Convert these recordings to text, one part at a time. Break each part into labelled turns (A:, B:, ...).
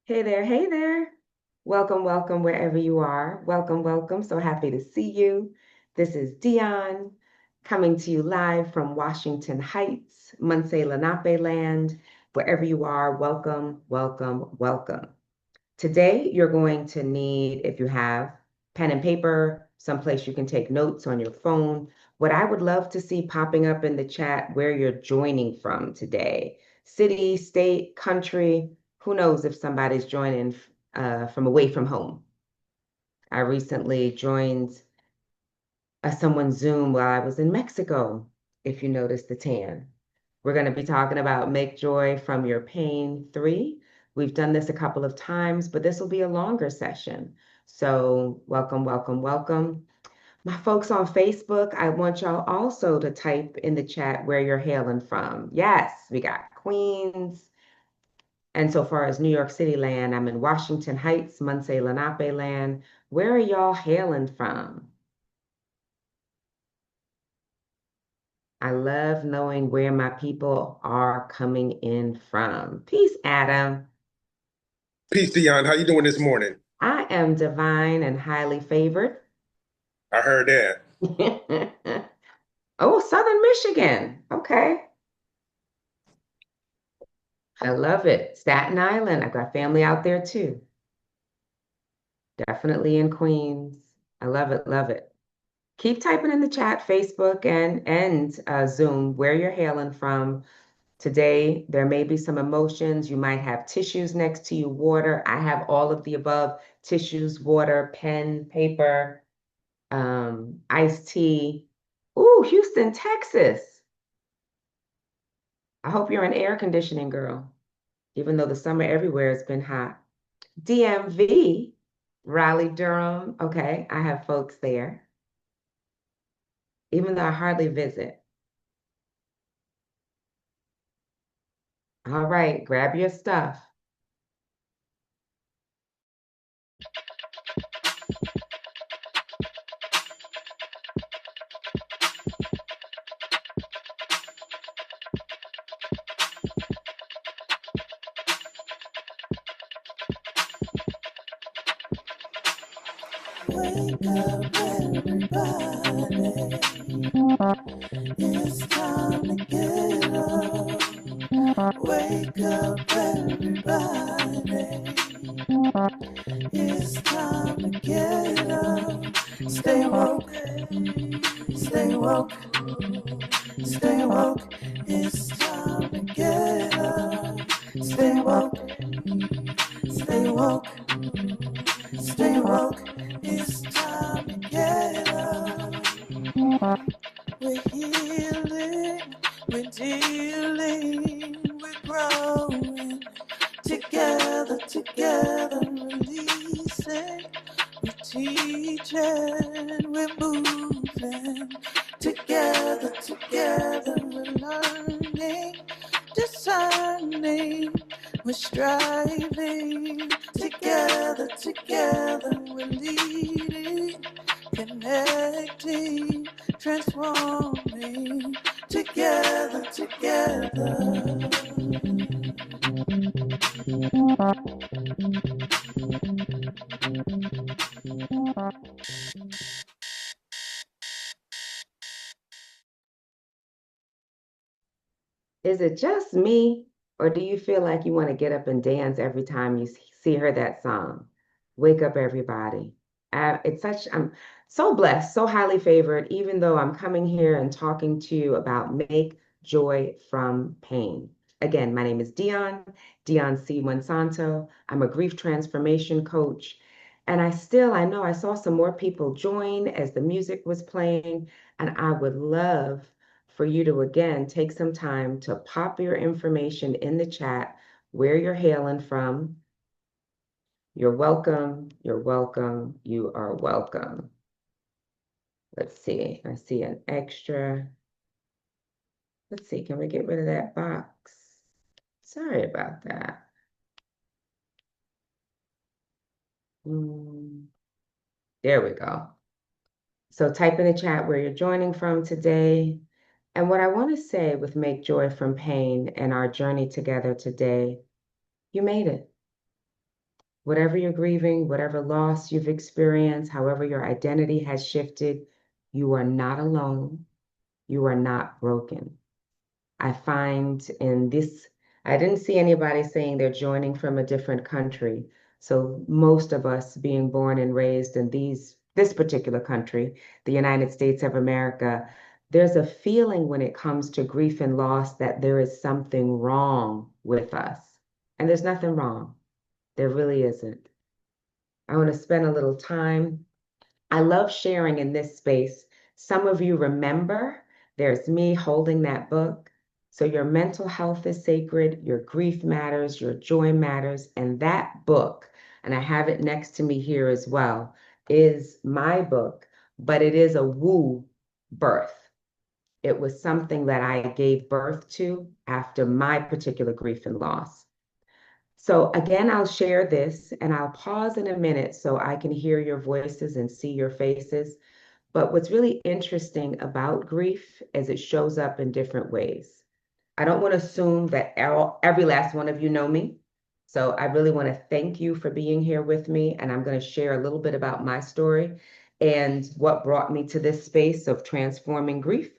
A: Hey there, hey there. Welcome, welcome wherever you are. Welcome, welcome. So happy to see you. This is Dionne coming to you live from Washington Heights, Muncie Lenape land. Wherever you are, welcome, welcome, welcome. Today, you're going to need, if you have pen and paper, someplace you can take notes on your phone. What I would love to see popping up in the chat where you're joining from today. City, state, country, who knows if somebody's joining from away from home. I recently joined someone's Zoom while I was in Mexico, if you noticed the tan. We're going to be talking about Make Joy from Your Pain 3. We've done this a couple of times, but this will be a longer session. So, welcome, welcome, welcome. My folks on Facebook, I want y'all also to type in the chat where you're hailing from. Yes, we got Queens. And so far as New York City land, I'm in Washington Heights, Muncie Lenape land. Where are y'all hailing from? I love knowing where my people are coming in from. Peace, Adam.
B: Peace, Dion. How you doing this morning?
A: I am divine and highly favored.
B: I heard that.
A: Oh, Southern Michigan. Okay. I love it. Staten Island. I've got family out there too. Definitely in Queens. I love it, love it. Keep typing in the chat, Facebook and Zoom, where you're hailing from. Today, there may be some emotions. You might have tissues next to you, water. I have all of the above: tissues, water, pen, paper, iced tea. Ooh, Houston, Texas. I hope you're in air conditioning, girl, even though the summer everywhere has been hot. DMV, Raleigh, Durham. Okay, I have folks there, even though I hardly visit. All right, grab your stuff.
C: Wake up, everybody. It's time to get up. Wake up, everybody. It's time to get up. Stay woke, stay woke, stay woke. It's time to get up. Stay woke, stay woke, stay woke. It's time to get up. We're healing, we're dealing, we're growing. Together, together, releasing. We're teaching, we're moving. Together, together, we're learning, discerning. We're striving. Together, together, we're leading, connecting, transforming. Together, together.
A: Is it just me, or do you feel like you want to get up and dance every time you see her that song? Wake up, everybody. I'm so blessed, so highly favored, even though I'm coming here and talking to you about make joy from pain. Again, my name is Dionne C. Monsanto. I'm a grief transformation coach. And I know I saw some more people join as the music was playing, and I would love for you to again take some time to pop your information in the chat where you're hailing from. You're welcome. You're welcome. You are welcome. Let's see. I see an extra. Let's see. Can we get rid of that box? Sorry about that. There we go. So type in the chat where you're joining from today. And what I want to say with Make Joy from Pain and our journey together today, you made it. Whatever you're grieving, whatever loss you've experienced, however your identity has shifted, you are not alone. You are not broken. I find in this, I didn't see anybody saying they're joining from a different country. So most of us being born and raised in this particular country, the United States of America, there's a feeling when it comes to grief and loss that there is something wrong with us. And there's nothing wrong. There really isn't. I want to spend a little time. I love sharing in this space. Some of you remember there's me holding that book. So your mental health is sacred, your grief matters, your joy matters, and that book, and I have it next to me here as well, is my book, but it is a woo birth. It was something that I gave birth to after my particular grief and loss. So again, I'll share this and I'll pause in a minute so I can hear your voices and see your faces. But what's really interesting about grief is it shows up in different ways. I don't want to assume that every last one of you know me. So I really want to thank you for being here with me. And I'm going to share a little bit about my story and what brought me to this space of transforming grief.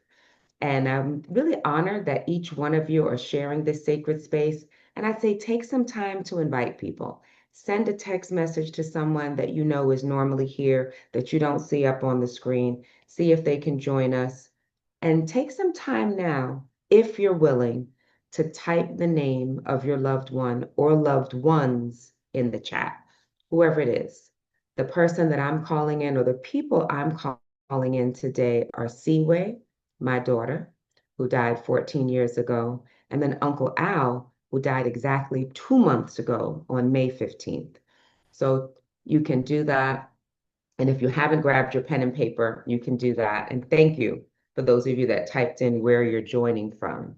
A: And I'm really honored that each one of you are sharing this sacred space. And I say take some time to invite people. Send a text message to someone that you know is normally here that you don't see up on the screen. See if they can join us. And take some time now, if you're willing, to type the name of your loved one or loved ones in the chat, whoever it is. The person that I'm calling in or the people I'm calling in today are Seaway, my daughter, who died 14 years ago, and then Uncle Al, who died exactly 2 months ago on May 15th. So you can do that. And if you haven't grabbed your pen and paper, you can do that. And thank you for those of you that typed in where you're joining from.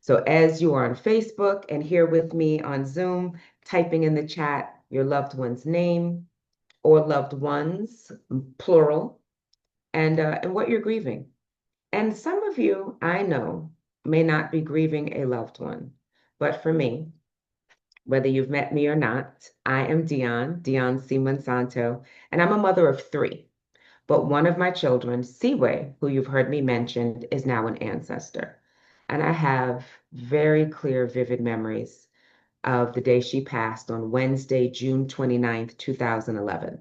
A: So as you are on Facebook and here with me on Zoom, typing in the chat your loved one's name or loved ones, plural, and what you're grieving. And some of you, I know, may not be grieving a loved one. But for me, whether you've met me or not, I am Dionne C. Monsanto, and I'm a mother of three. But one of my children, Seaway, who you've heard me mention, is now an ancestor. And I have very clear, vivid memories of the day she passed on Wednesday, June 29th, 2011.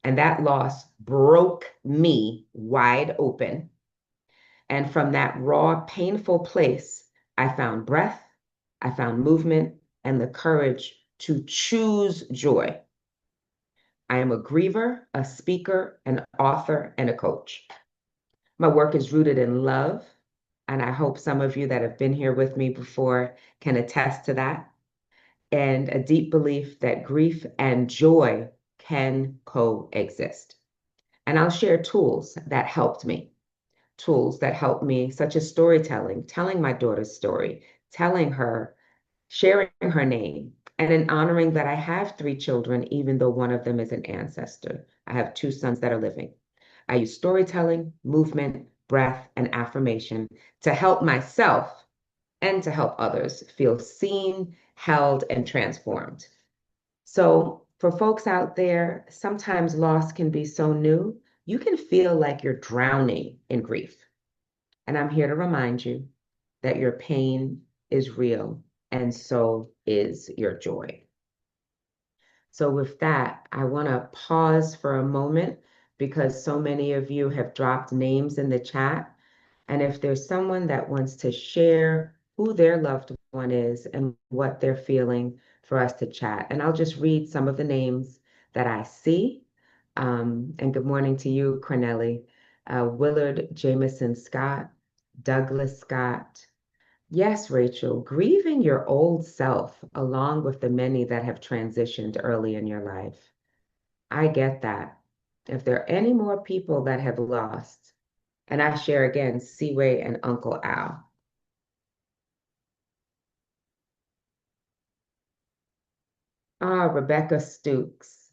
A: And that loss broke me wide open. And from that raw, painful place, I found breath, I found movement, and the courage to choose joy. I am a griever, a speaker, an author, and a coach. My work is rooted in love, and I hope some of you that have been here with me before can attest to that, and a deep belief that grief and joy can coexist. And I'll share tools that helped me, such as storytelling, telling my daughter's story, telling her, sharing her name, and in honoring that I have three children, even though one of them is an ancestor. I have two sons that are living. I use storytelling, movement, breath, and affirmation to help myself and to help others feel seen, held, and transformed. So, for folks out there, sometimes loss can be so new, you can feel like you're drowning in grief. And I'm here to remind you that your pain is real, and so is your joy. So, with that, I want to pause for a moment because so many of you have dropped names in the chat. And if there's someone that wants to share who their loved one is and what they're feeling for us to chat, and I'll just read some of the names that I see. And good morning to you, Cornelli. Willard Jameson Scott, Douglas Scott. Yes, Rachel, grieving your old self along with the many that have transitioned early in your life. I get that. If there are any more people that have lost, and I share again, Seaway and Uncle Al. Ah, Rebecca Stooks.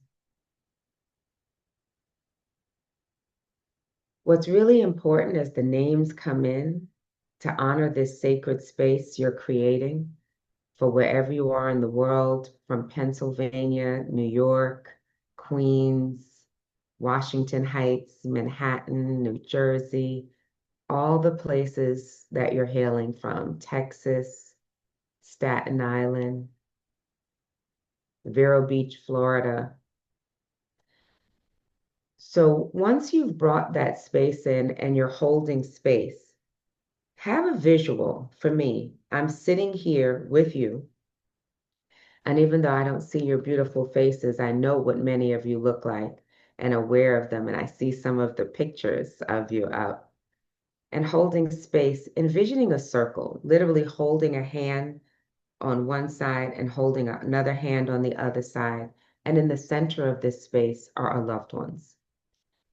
A: What's really important as the names come in to honor this sacred space you're creating for wherever you are in the world, from Pennsylvania, New York, Queens, Washington Heights, Manhattan, New Jersey, all the places that you're hailing from, Texas, Staten Island, Vero Beach, Florida. So once you've brought that space in and you're holding space, have a visual for me. I'm sitting here with you. And even though I don't see your beautiful faces, I know what many of you look like and aware of them. And I see some of the pictures of you up and holding space, envisioning a circle, literally holding a hand on one side and holding another hand on the other side. And in the center of this space are our loved ones.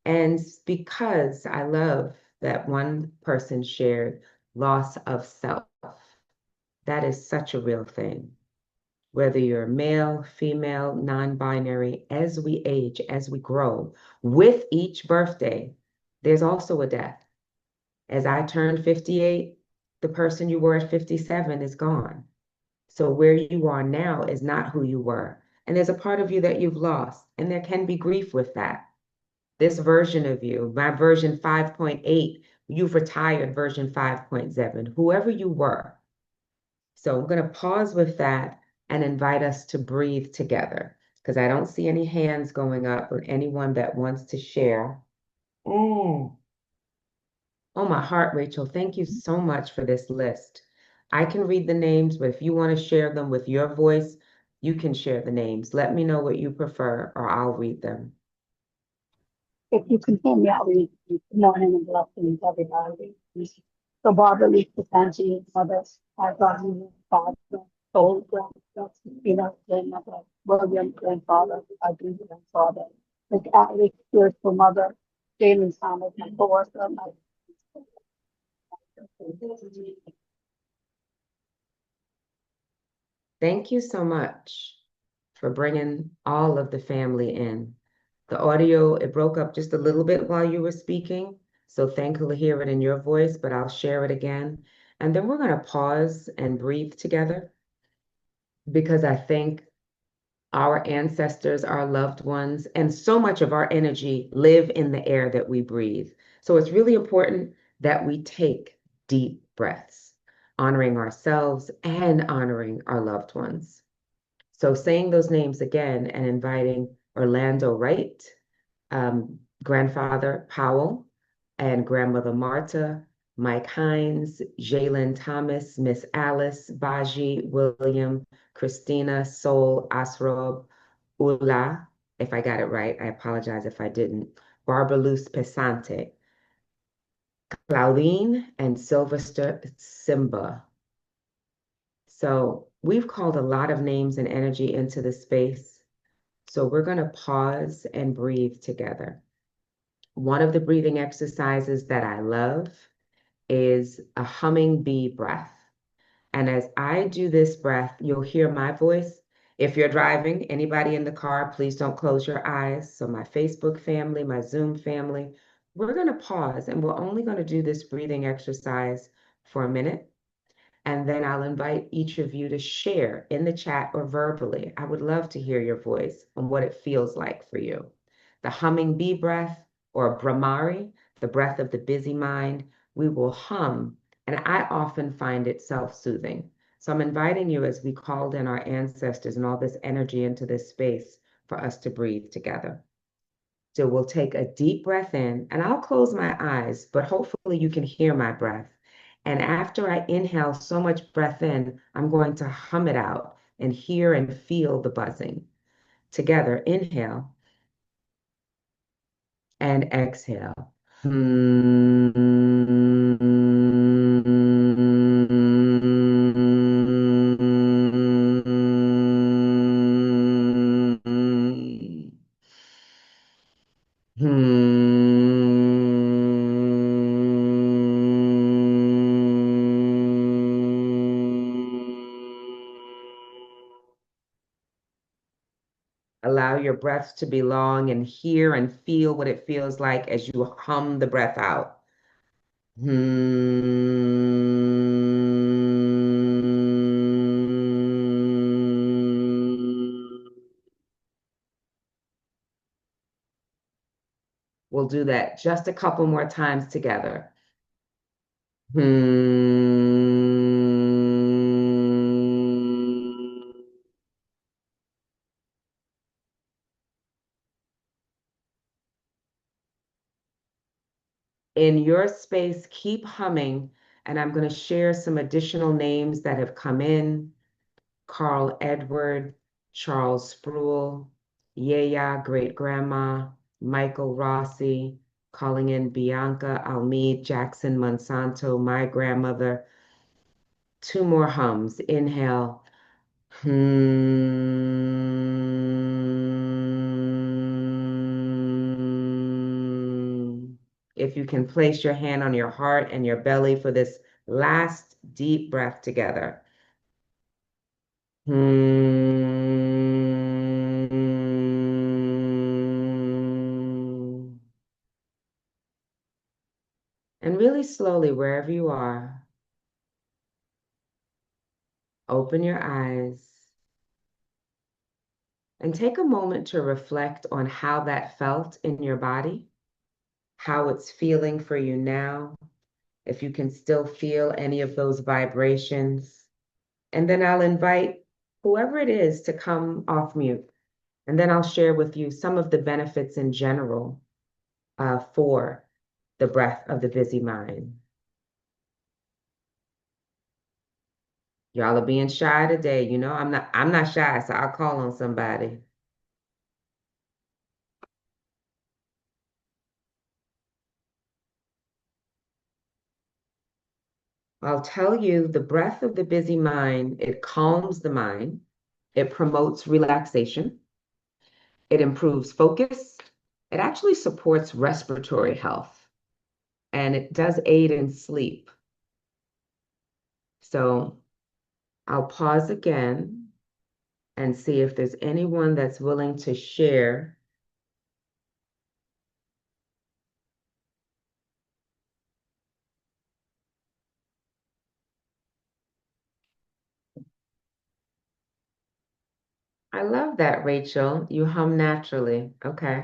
A: And because I love that one person shared loss of self, that is such a real thing. Whether you're male, female, non-binary, as we age, as we grow, with each birthday, there's also a death. As I turned 58, the person you were at 57 is gone. So where you are now is not who you were. And there's a part of you that you've lost, and there can be grief with that. This version of you, my version 5.8, you've retired version 5.7, whoever you were. So I'm going to pause with that and invite us to breathe together because I don't see any hands going up or anyone that wants to share. Mm. Oh, my heart, Rachel, thank you so much for this list. I can read the names, but if you want to share them with your voice, you can share the names. Let me know what you prefer, or I'll read them.
D: If you can hear me, I'll read. Good morning and blessings, everybody. So Barbara Lee Patanji, mother, I got you, father, soul, grandmother, William, grandfather, I do grandfather, like Alex, spiritual mother, Jalen Thomas, my coworker, my
A: Thank you so much for bringing all of the family in. The audio, it broke up just a little bit while you were speaking, so thankful to hear it in your voice, but I'll share it again. And then we're going to pause and breathe together because I think our ancestors, our loved ones, and so much of our energy live in the air that we breathe. So it's really important that we take deep breaths, honoring ourselves and honoring our loved ones. So saying those names again and inviting Orlando Wright, grandfather Powell, and grandmother Marta, Mike Hines, Jalen Thomas, Miss Alice, Baji, William, Christina, Sol, Asrob, Ula, if I got it right, I apologize if I didn't, Barbara Luz Pesante, Claudine, and Sylvester Simba. So we've called a lot of names and energy into the space. So we're going to pause and breathe together. One of the breathing exercises that I love is a humming bee breath. And as I do this breath, you'll hear my voice. If you're driving, anybody in the car, please don't close your eyes. So my Facebook family, my Zoom family, we're going to pause and we're only going to do this breathing exercise for a minute. And then I'll invite each of you to share in the chat or verbally. I would love to hear your voice and what it feels like for you. The humming bee breath or Brahmari, the breath of the busy mind, we will hum, and I often find it self-soothing. So I'm inviting you as we called in our ancestors and all this energy into this space for us to breathe together. So we'll take a deep breath in, and I'll close my eyes, but hopefully you can hear my breath. And after I inhale so much breath in, I'm going to hum it out and hear and feel the buzzing. Together, inhale and exhale. Allow your breaths to be long and hear and feel what it feels like as you hum the breath out. We'll do that just a couple more times together. Hmm. In your space, keep humming, and I'm going to share some additional names that have come in. Carl Edward, Charles Sproul, Yaya, great grandma, Michael Rossi, calling in Bianca Almeid, Jackson Monsanto, my grandmother. Two more hums. Inhale. If you can place your hand on your heart and your belly for this last deep breath together. And really slowly, wherever you are, open your eyes and take a moment to reflect on how that felt in your body, how it's feeling for you now, if you can still feel any of those vibrations. And then I'll invite whoever it is to come off mute. And then I'll share with you some of the benefits in general for the breath of the busy mind. Y'all are being shy today. You know, I'm not shy, so I'll call on somebody. I'll tell you the breath of the busy mind, it calms the mind, it promotes relaxation, it improves focus, it actually supports respiratory health, and it does aid in sleep. So I'll pause again and see if there's anyone that's willing to share. I love that, Rachel. You hum naturally. Okay.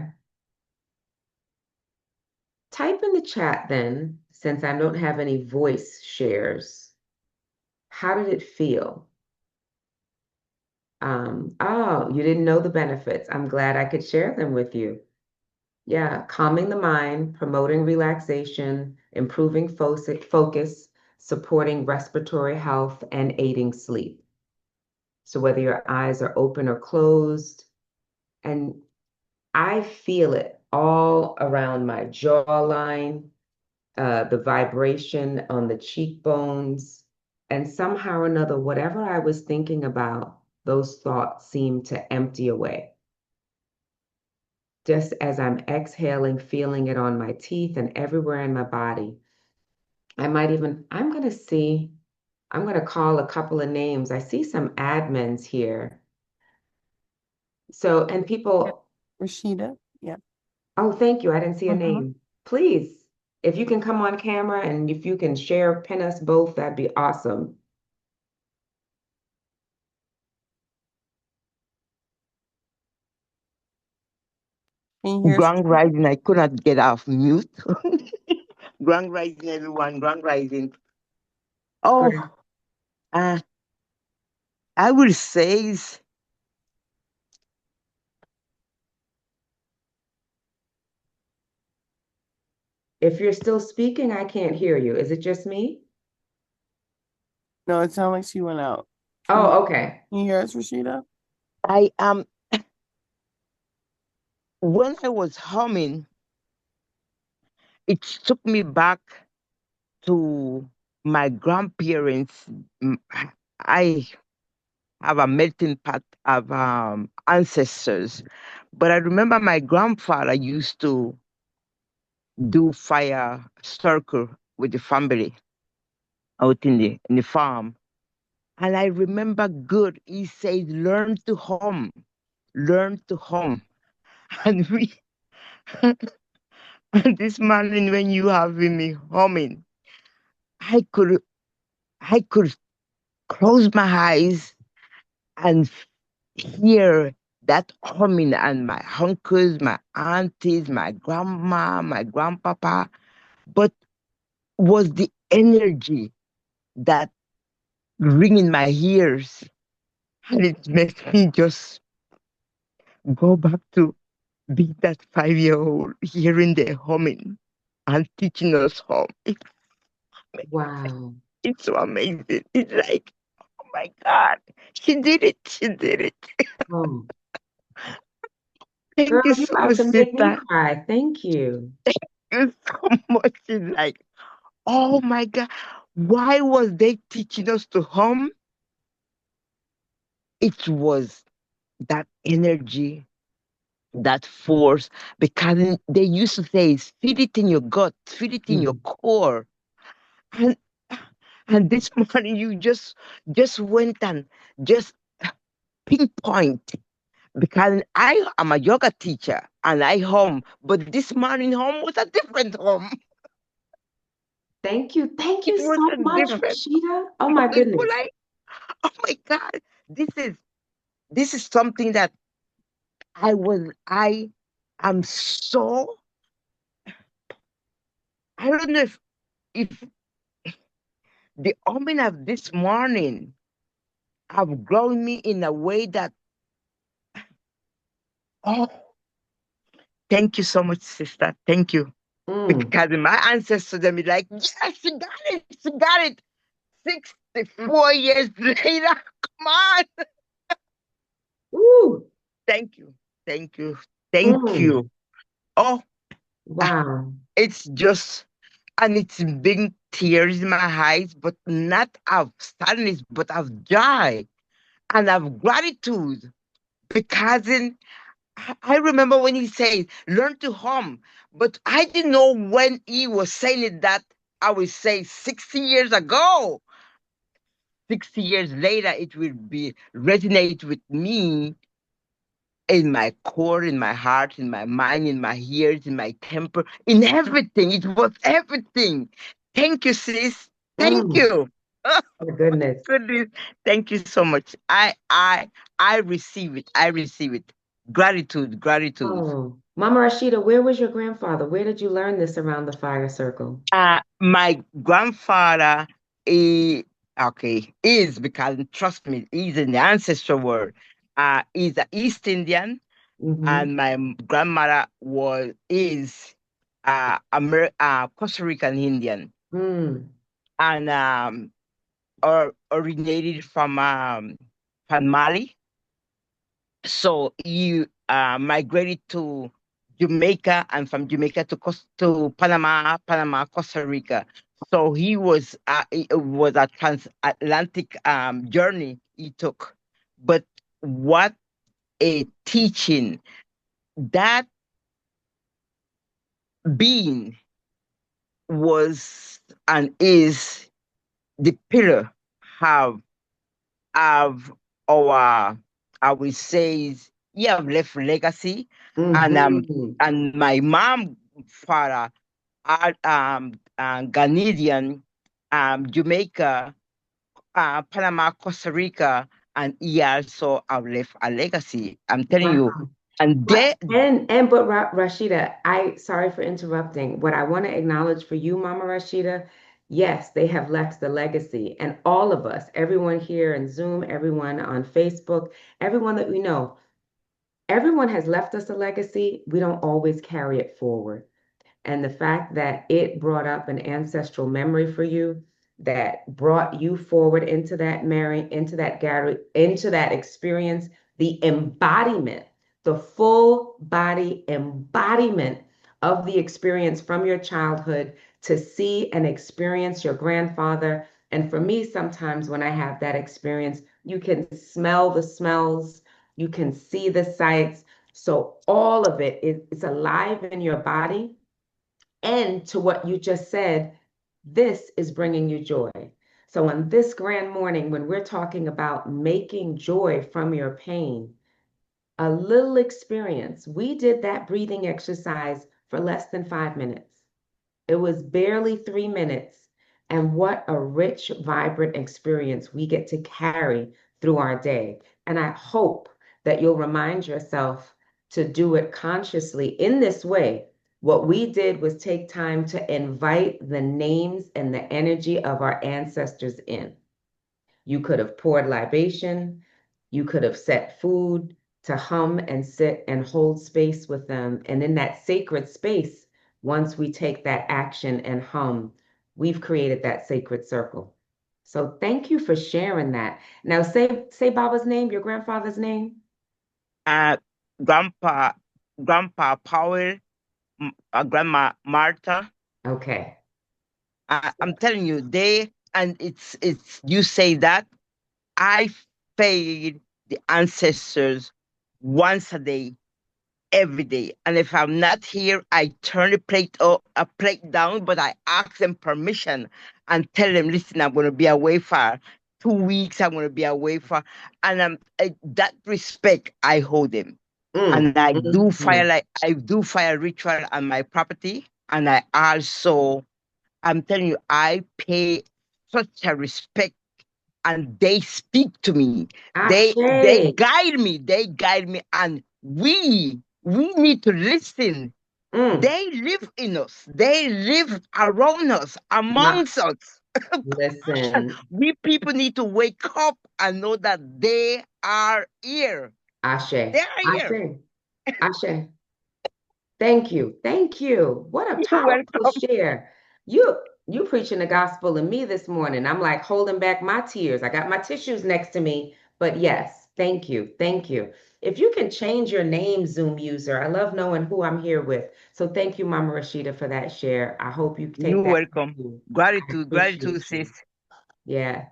A: Type in the chat then, since I don't have any voice shares. How did it feel? Oh, you didn't know the benefits. I'm glad I could share them with you. Yeah, calming the mind, promoting relaxation, improving focus, supporting respiratory health, and aiding sleep. So whether your eyes are open or closed, and I feel it all around my jawline, the vibration on the cheekbones, and somehow or another, whatever I was thinking about, those thoughts seem to empty away. Just as I'm exhaling, feeling it on my teeth and everywhere in my body. I'm going to call a couple of names. I see some admins here. So, and people,
E: Rashida. Yeah.
A: oh, thank you. I didn't see a
E: Mhm.
A: name. Please, if you can come on camera and if you can share, pin us both, that'd be awesome.
E: Can you hear us?
F: Grand Rising, I could not get off mute. Grand Rising, everyone, Grand Rising. Oh,
A: Great.
F: uh, I will say is
A: If you're still speaking, I can't hear you. Is it just me?
E: No, it sounds like she went out. Can
A: Oh, okay.
E: you hear us, Rashida?
F: I when I was humming, it took me back to my grandparents. Mm, I have a melting pot of ancestors, but I remember my grandfather used to do fire circle with the family out in the farm. And I remember good, he said, learn to hum, learn to hum. And we, and this morning when you have me humming, I could, I could close my eyes and hear that humming, and my uncles, my aunties, my grandma, my grandpapa, but was the energy that ring in my ears, and it makes me just go back to be that 5-year-old hearing the humming and teaching us hum.
A: Wow.
F: It's so amazing. It's like, oh my God, she did it. She did it.
A: Oh,
F: Thank
A: girl,
F: you
A: you
F: so
A: about
F: much,
A: to make me
F: sister.
A: cry. Thank you.
F: Thank you so much. It's like, oh my God, why was they teaching us to hum? It was that energy, that force, because they used to say, feel it in your gut, feel it in your
A: Mm.
F: core. And and this morning you just went and just pinpoint, because I am a yoga teacher and I hum, but this morning home was a different home.
A: Thank you. Thank
F: It
A: you
F: was
A: so
F: a
A: much,
F: different.
A: Rashida. Oh my
F: It was
A: goodness.
F: like, oh my God, this is this is something that I am so, I don't know if the omen of this morning have grown me in a way that, oh, thank you so much, sister. Thank you.
A: Mm.
F: Because my ancestors, them be like, yes, she got it. She got it. 64 years later. Come on.
A: Ooh.
F: Thank you. Thank you. Thank
A: Mm.
F: you. Oh, ah,
A: Wow.
F: it's just, and it's bring tears in my eyes, but not of sadness, but of joy and of gratitude. Because I remember when he said, learn to hum, but I didn't know when he was saying it that I would say 60 years ago. 60 years later, it will be resonate with me in my core, in my heart, in my mind, in my ears, in my temper, in everything. It was everything. Thank you, sis. Thank
A: Mm.
F: you. Oh,
A: My goodness.
F: goodness. Thank you so much. I receive it. I receive it. Gratitude, gratitude.
A: Oh, Mama Rashida, where was your grandfather? Where did you learn this around the fire circle?
F: My grandfather is, because trust me, he's in the ancestral world. He's an East Indian,
A: Mm-hmm.
F: and my grandmother is Costa Rican Indian,
A: Mm.
F: and originated from Mali. So you migrated to Jamaica, and from Jamaica to Panama, Costa Rica. So it was a transatlantic journey he took. But what a teaching, that being was and is the pillar have of our, I would say, yeah, left legacy. and um
A: Mm-hmm.
F: and my mom father are Ghanaian, Jamaica, Panama, Costa Rica, and he also have left a legacy. I'm telling you.
A: Wow.
F: And
A: But
F: they,
A: and Rashida, I sorry for interrupting. What I want to acknowledge for you, Mama Rashida, yes, they have left the legacy. And all of us, everyone here in Zoom, everyone on Facebook, everyone that we know, everyone has left us a legacy. We don't always carry it forward. And the fact that it brought up an ancestral memory for you that brought you forward into that memory, into that gallery, into that experience, the embodiment, the full body embodiment of the experience from your childhood to see and experience your grandfather. And for me, sometimes when I have that experience, you can smell the smells, you can see the sights. So all of it is alive in your body, and to what you just said, this is bringing you joy. So, on this grand morning, when we're talking about making joy from your pain, a little experience, we did that breathing exercise for less than 5 minutes. It was barely 3 minutes. And what a rich, vibrant experience we get to carry through our day. And I hope that you'll remind yourself to do it consciously in this way. What we did was take time to invite the names and the energy of our ancestors in. You could have poured libation, you could have set food to hum and sit and hold space with them. And in that sacred space, once we take that action and hum, we've created that sacred circle. So thank you for sharing that. Now say Baba's name, your grandfather's name.
F: Uh, Grandpa, Grandpa Powell, Grandma Martha.
A: Okay.
F: I'm telling you, it's you say that I feed the ancestors once a day, every day. And if I'm not here, I turn a plate down, but I ask them permission and tell them, listen, I'm going to be away for 2 weeks. I'm going to be away for, and that respect, I hold them.
A: Mm,
F: And
A: mm.
F: I do fire ritual on my property. And I also, I'm telling you, I pay such a respect and they speak to me. They
A: Ashe.
F: guide me. They guide me, and we need to listen.
A: Mm.
F: They live in us. They live around us,
A: Ma,
F: amongst us. And
A: listen,
F: we people need to wake up and know that they are here.
A: Ashe,
F: They are here.
A: Ashe, Ashe. Thank you. Thank you. What a
F: You're
A: powerful
F: welcome.
A: share. You you preaching the gospel of me this morning. I'm like holding back my tears. I got my tissues next to me. But yes, thank you. Thank you. If you can change your name, Zoom user, I love knowing who I'm here with. So thank you, Mama Rashida, for that share. I hope you take
F: You're
A: that with
F: welcome.
A: you. I
F: Gratitude, gratitude,
A: appreciate
F: sis.
A: you. Yeah.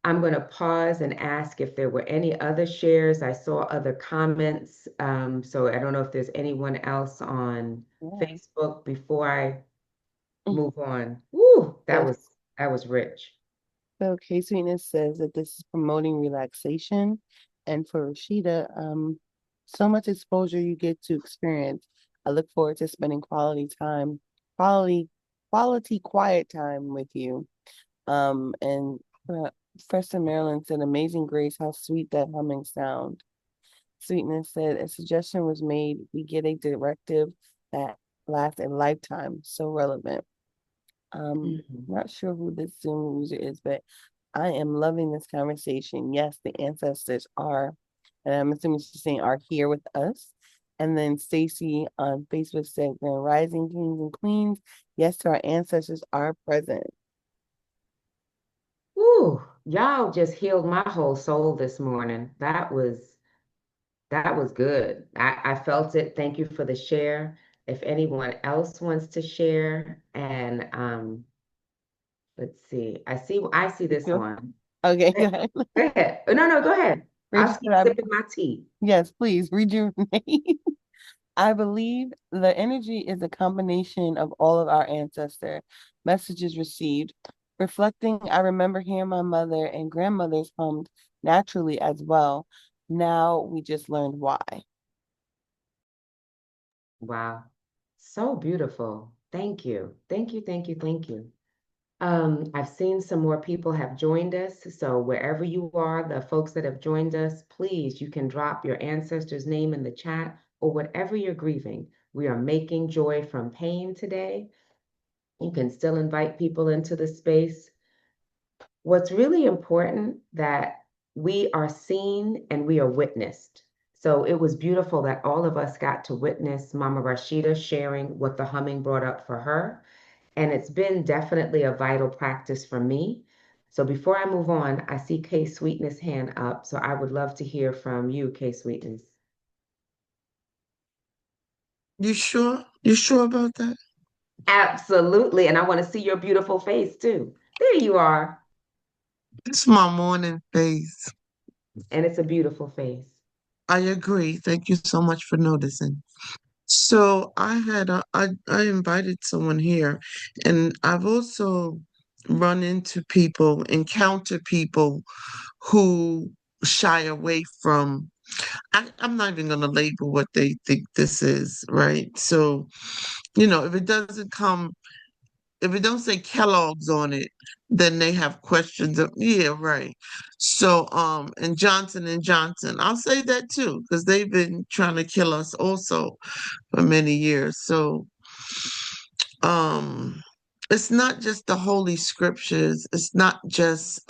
A: I'm going to pause and ask if there were any other shares. I saw other comments. So I don't know if there's anyone else on
E: Yeah.
A: Facebook before I
E: Mm.
A: move on. Woo,
E: Yes.
A: that was rich.
E: So K Sweetness says that this is promoting relaxation. And for Rashida, so much exposure you get to experience. I look forward to spending quality, quality quiet time with you. And Professor Marilyn said, Amazing Grace, how sweet that humming sound. Sweetness said, a suggestion was made. We get a directive that lasts a lifetime. So relevant.
A: Mhm.
E: Not sure who this Zoom user is, but I am loving this conversation. Yes, the ancestors are, and I'm assuming she's saying are here with us. And then Stacy on Facebook said, Grand Rising Kings and Queens. Yes, to our ancestors are present.
A: Woo, y'all just healed my whole soul this morning. That was good. I felt it. Thank you for the share. If anyone else wants to share, and let's see. I see this one.
E: Okay,
A: Go
E: go ahead.
A: ahead. Oh, no, no, go ahead. I'll
E: Rachel
A: keep
E: said,
A: sipping my tea.
E: yes, please rejuvenate. I believe the energy is a combination of all of our ancestor messages received. Reflecting, I remember hearing my mother and grandmother's hummed naturally as well. Now we just learned why.
A: Wow. So beautiful. Thank you. Thank you, thank you, thank you. I've seen some more people have joined us. So wherever you are, the folks that have joined us, please, you can drop your ancestor's name in the chat or whatever you're grieving. We are making joy from pain today. You can still invite people into the space. What's really important that we are seen and we are witnessed. So it was beautiful that all of us got to witness Mama Rashida sharing what the humming brought up for her. And it's been definitely a vital practice for me. So before I move on, I see K Sweetness hand up. So I would love to hear from you, K Sweetness.
G: You sure? You sure about that?
A: Absolutely. And I want to see your beautiful face too. There you are.
G: It's my morning phase.
A: And it's a beautiful face.
G: I agree. Thank you so much for noticing. So I invited someone here, and I've also run into people, encounter people who shy away from. I'm not even going to label what they think this is, right? So, if it doesn't come if it don't say Kellogg's on it, then they have questions of, yeah, right. So, and Johnson and Johnson, I'll say that too, because they've been trying to kill us also for many years. So, um, it's not just the Holy Scriptures. It's not just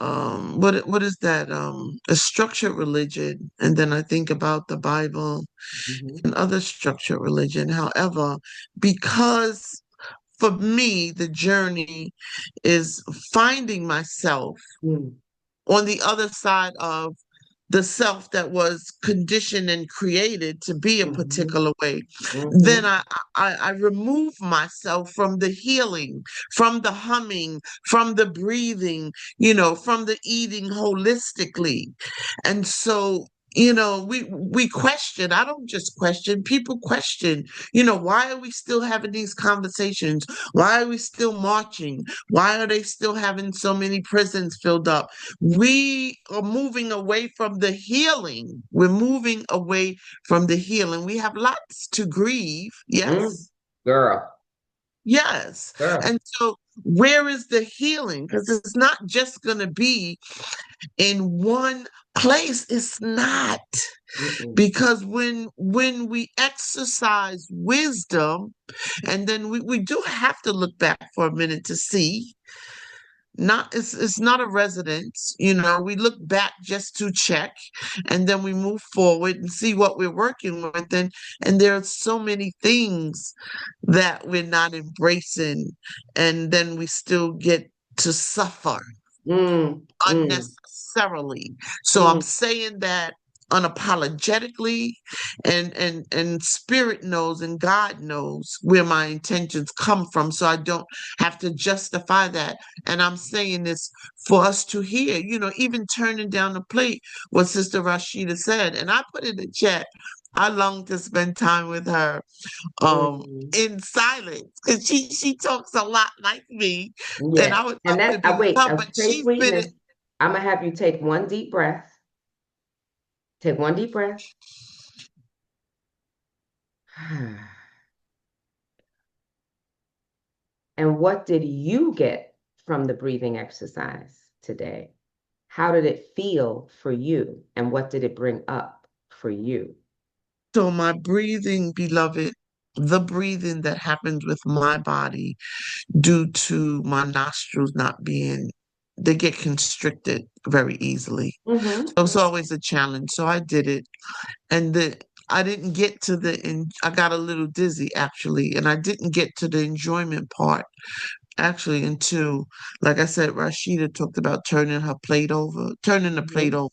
G: what is that? A structured religion, and then I think about the Bible
A: Mhm.
G: and other structured religion. However, because for me, the journey is finding myself
A: Mm.
G: on the other side of the self that was conditioned and created to be a
A: Mhm.
G: particular way. Then
A: Mhm.
G: I remove myself from the healing, from the humming, from the breathing, from the eating holistically. And so, we question. I don't just question, people question, why are we still having these conversations? Why are we still marching? Why are they still having so many prisons filled up? We are moving away from the healing. We're moving away from the healing. We have lots to grieve.
A: Mm.
G: Yes.
A: Girl,
G: Yes.
A: girl.
G: And so where is the healing? Because it's not just going to be in one place. It's not.
A: Mm-mm.
G: Because when we exercise wisdom, and then we do have to look back for a minute to see, not it's not a residence, we look back just to check, and then we move forward and see what we're working with, and there are so many things that we're not embracing, and then we still get to suffer
A: Mm. Mm.
G: unnecessarily. So I'm
A: Mm.
G: saying that unapologetically, and spirit knows and God knows where my intentions come from, so I don't have to justify that. And I'm saying this for us to hear, even turning down the plate, what Sister Rashida said, and I put in the chat, I long to spend time with her
A: Mm.
G: in silence, because she talks a lot like me, and
A: Yeah.
G: I would
A: And
G: love to
A: that,
G: be with
A: wait,
G: her, but
A: say
G: she's been
A: sweetness. I'm gonna have you take one deep breath. Take one deep breath. And what did you get from the breathing exercise today? How did it feel for you? And what did it bring up for you?
G: So my breathing, beloved, the breathing that happens with my body due to my nostrils not being, they get constricted very easily.
A: Mm-hmm.
G: So it's always a challenge. So I did it. And I didn't get to I got a little dizzy actually, and I didn't get to the enjoyment part actually until, like I said, Rashida talked about turning the plate
A: Mm-hmm.
G: over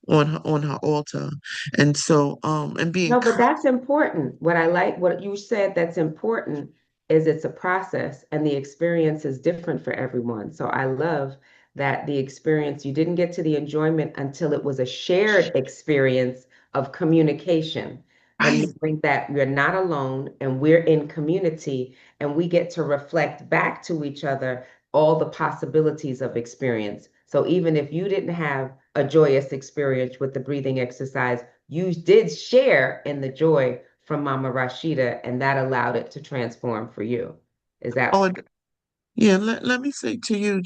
G: on her altar. And so, and being
A: No, but
G: kind.
A: that's important. What I like, what you said that's important is it's a process and the experience is different for everyone. So I love that the experience, you didn't get to the enjoyment until it was a shared experience of communication and knowing that we're not alone and we're in community and we get to reflect back to each other all the possibilities of experience. So even if you didn't have a joyous experience with the breathing exercise, you did share in the joy from Mama Rashida, and that allowed it to transform for you. Is
G: Oh,
A: that
G: yeah, let me say to you,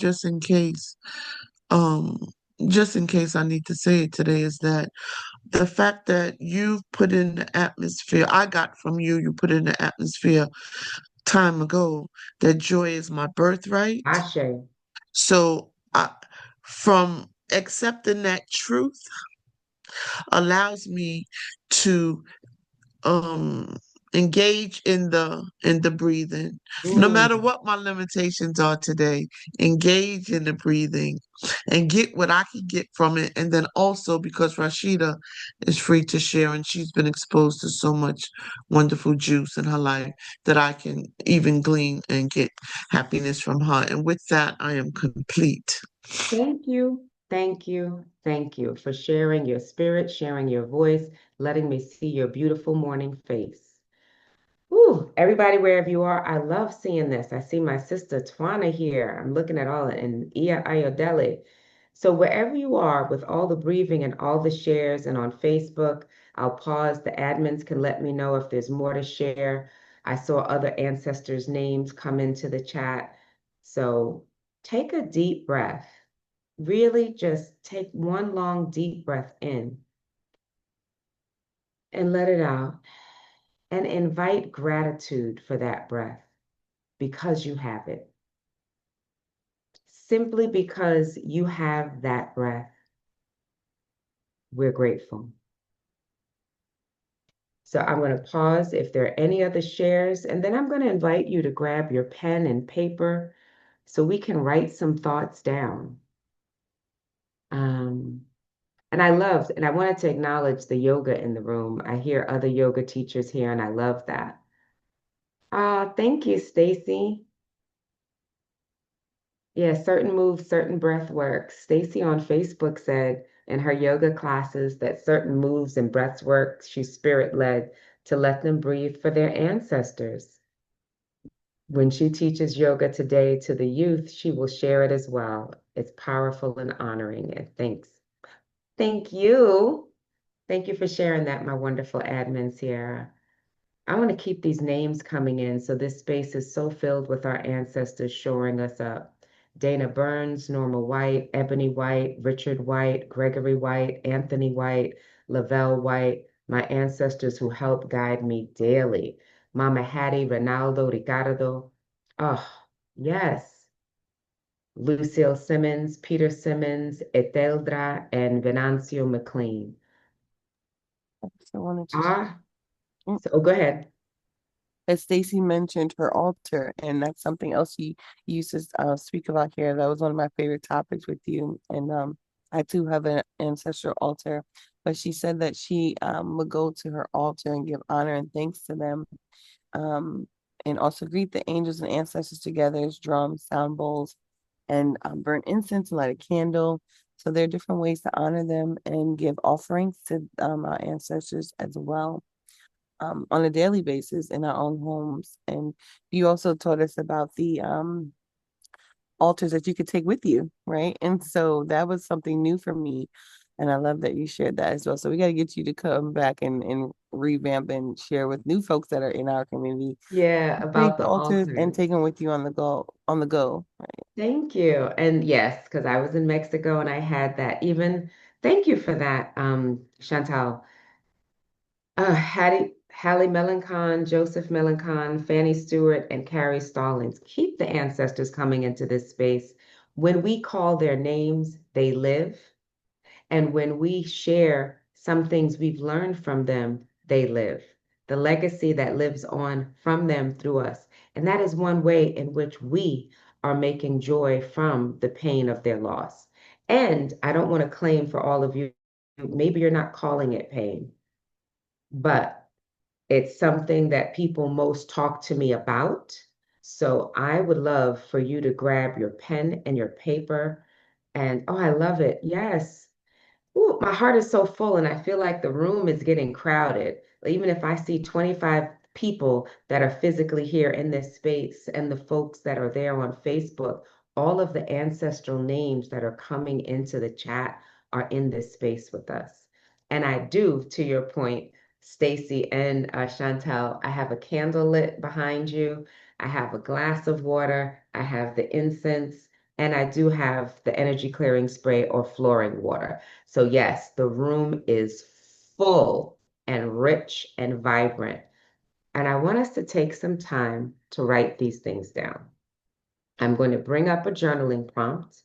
G: um, just in case I need to say it today, is that the fact that you've put in the atmosphere, I got from you, you put in the atmosphere time ago that joy is my birthright.
A: Ashe?
G: So from accepting that truth allows me to um engage in the breathing, no matter
A: Mm,
G: what my limitations are today. Engage in the breathing and get what I can get from it, and then also because Rashida is free to share and she's been exposed to so much wonderful juice in her life, that I can even glean and get happiness from her. And with that, I am complete.
A: thank you. Thank you. Thank you for sharing your spirit, sharing your voice, letting me see your beautiful morning face. Ooh, everybody, wherever you are, I love seeing this. I see my sister Twana here. I'm looking at all and Ia Ayodele. So wherever you are with all the breathing and all the shares and on Facebook, I'll pause. The admins can let me know if there's more to share. I saw other ancestors' names come into the chat. So take a deep breath. Really just take one long deep breath in and let it out and invite gratitude for that breath because you have it. Simply because you have that breath, we're grateful. So I'm going to pause if there are any other shares, and then I'm going to invite you to grab your pen and paper so we can write some thoughts down. Um, and I wanted to acknowledge the yoga in the room. I hear other yoga teachers here, and I love that. Thank you, Stacy. Yeah, certain moves, certain breath work. Stacy on Facebook said in her yoga classes that certain moves and breath work, she's spirit led to let them breathe for their ancestors. When she teaches yoga today to the youth, she will share it as well. It's powerful and honoring it. Thanks. Thank you. Thank you for sharing that, my wonderful admin, Sierra. I want to keep these names coming in so this space is so filled with our ancestors showing us up. Dana Burns, Norma White, Ebony White, Richard White, Gregory White, Anthony White, Lavelle White, my ancestors who help guide me daily. Mama Hattie, Ronaldo, Ricardo. Oh, yes. Lucille Simmons, Peter Simmons, Eteldra, and Venancio McLean.
E: So I wanted to
A: Ah, so go ahead.
E: as Stacy mentioned, her altar, and that's something else you used to speak about here. That was one of my favorite topics with you, and I too have an ancestral altar. But she said that she would go to her altar and give honor and thanks to them, um, and also greet the angels and ancestors together as drums, sound bowls, and burn incense and light a candle. So there are different ways to honor them and give offerings to our ancestors as well, on a daily basis in our own homes. And you also taught us about the altars that you could take with you, right? And so that was something new for me. And I love that you shared that as well. So we got to get you to come back and revamp and share with new folks that are in our community.
A: Yeah,
E: Take
A: about
E: the
A: the
E: altars and
A: altars.
E: take them with you on the go, right?
A: Thank you. And yes, because I was in Mexico and I had that. Even thank you for that, Chantal. Hattie Melancon, Joseph Melancon, Fanny Stewart, and Carrie Stallings. Keep the ancestors coming into this space. When we call their names, they live. And when we share some things we've learned from them, they live. The legacy that lives on from them through us. And that is one way in which we are making joy from the pain of their loss. And I don't want to claim for all of you, maybe you're not calling it pain, but it's something that people most talk to me about. So I would love for you to grab your pen and your paper. And oh, I love it. Yes. Ooh, my heart is so full, and I feel like the room is getting crowded. Even if I see 25 people that are physically here in this space and the folks that are there on Facebook, all of the ancestral names that are coming into the chat are in this space with us. And I do, to your point, Stacy and Chantel, I have a candle lit behind you. I have a glass of water. I have the incense, and I do have the energy clearing spray or flooring water. So, yes, the room is full and rich and vibrant. And I want us to take some time to write these things down. I'm going to bring up a journaling prompt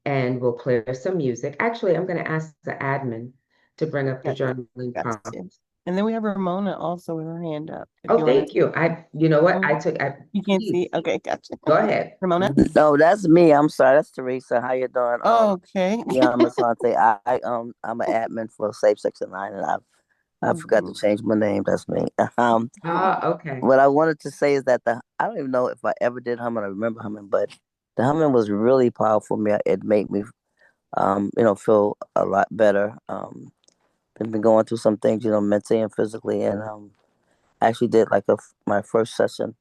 A: and we'll play some music. Actually, I'm going to ask the admin to bring up the
E: Gotcha.
A: journaling
E: Gotcha.
A: prompt.
E: And then we have Ramona also with her hand up. If
A: Oh,
E: you want
A: thank you. You know what?
E: to, you can't see.
A: Please
E: Okay, gotcha.
A: go ahead.
E: Ramona?
H: No, that's me. I'm sorry. That's Teresa. How you doing?
E: Okay.
H: Yeah, I'm Asante. I'm an admin for Safe Section 9, and I forgot to
E: Mhm.
H: change my name. That's me.
A: Okay.
H: What I wanted to say is that I don't even know if I ever did humming. I remember humming, but the humming was really powerful for me. It made me feel a lot better. Been going through some things, mentally and physically, and actually did like my first session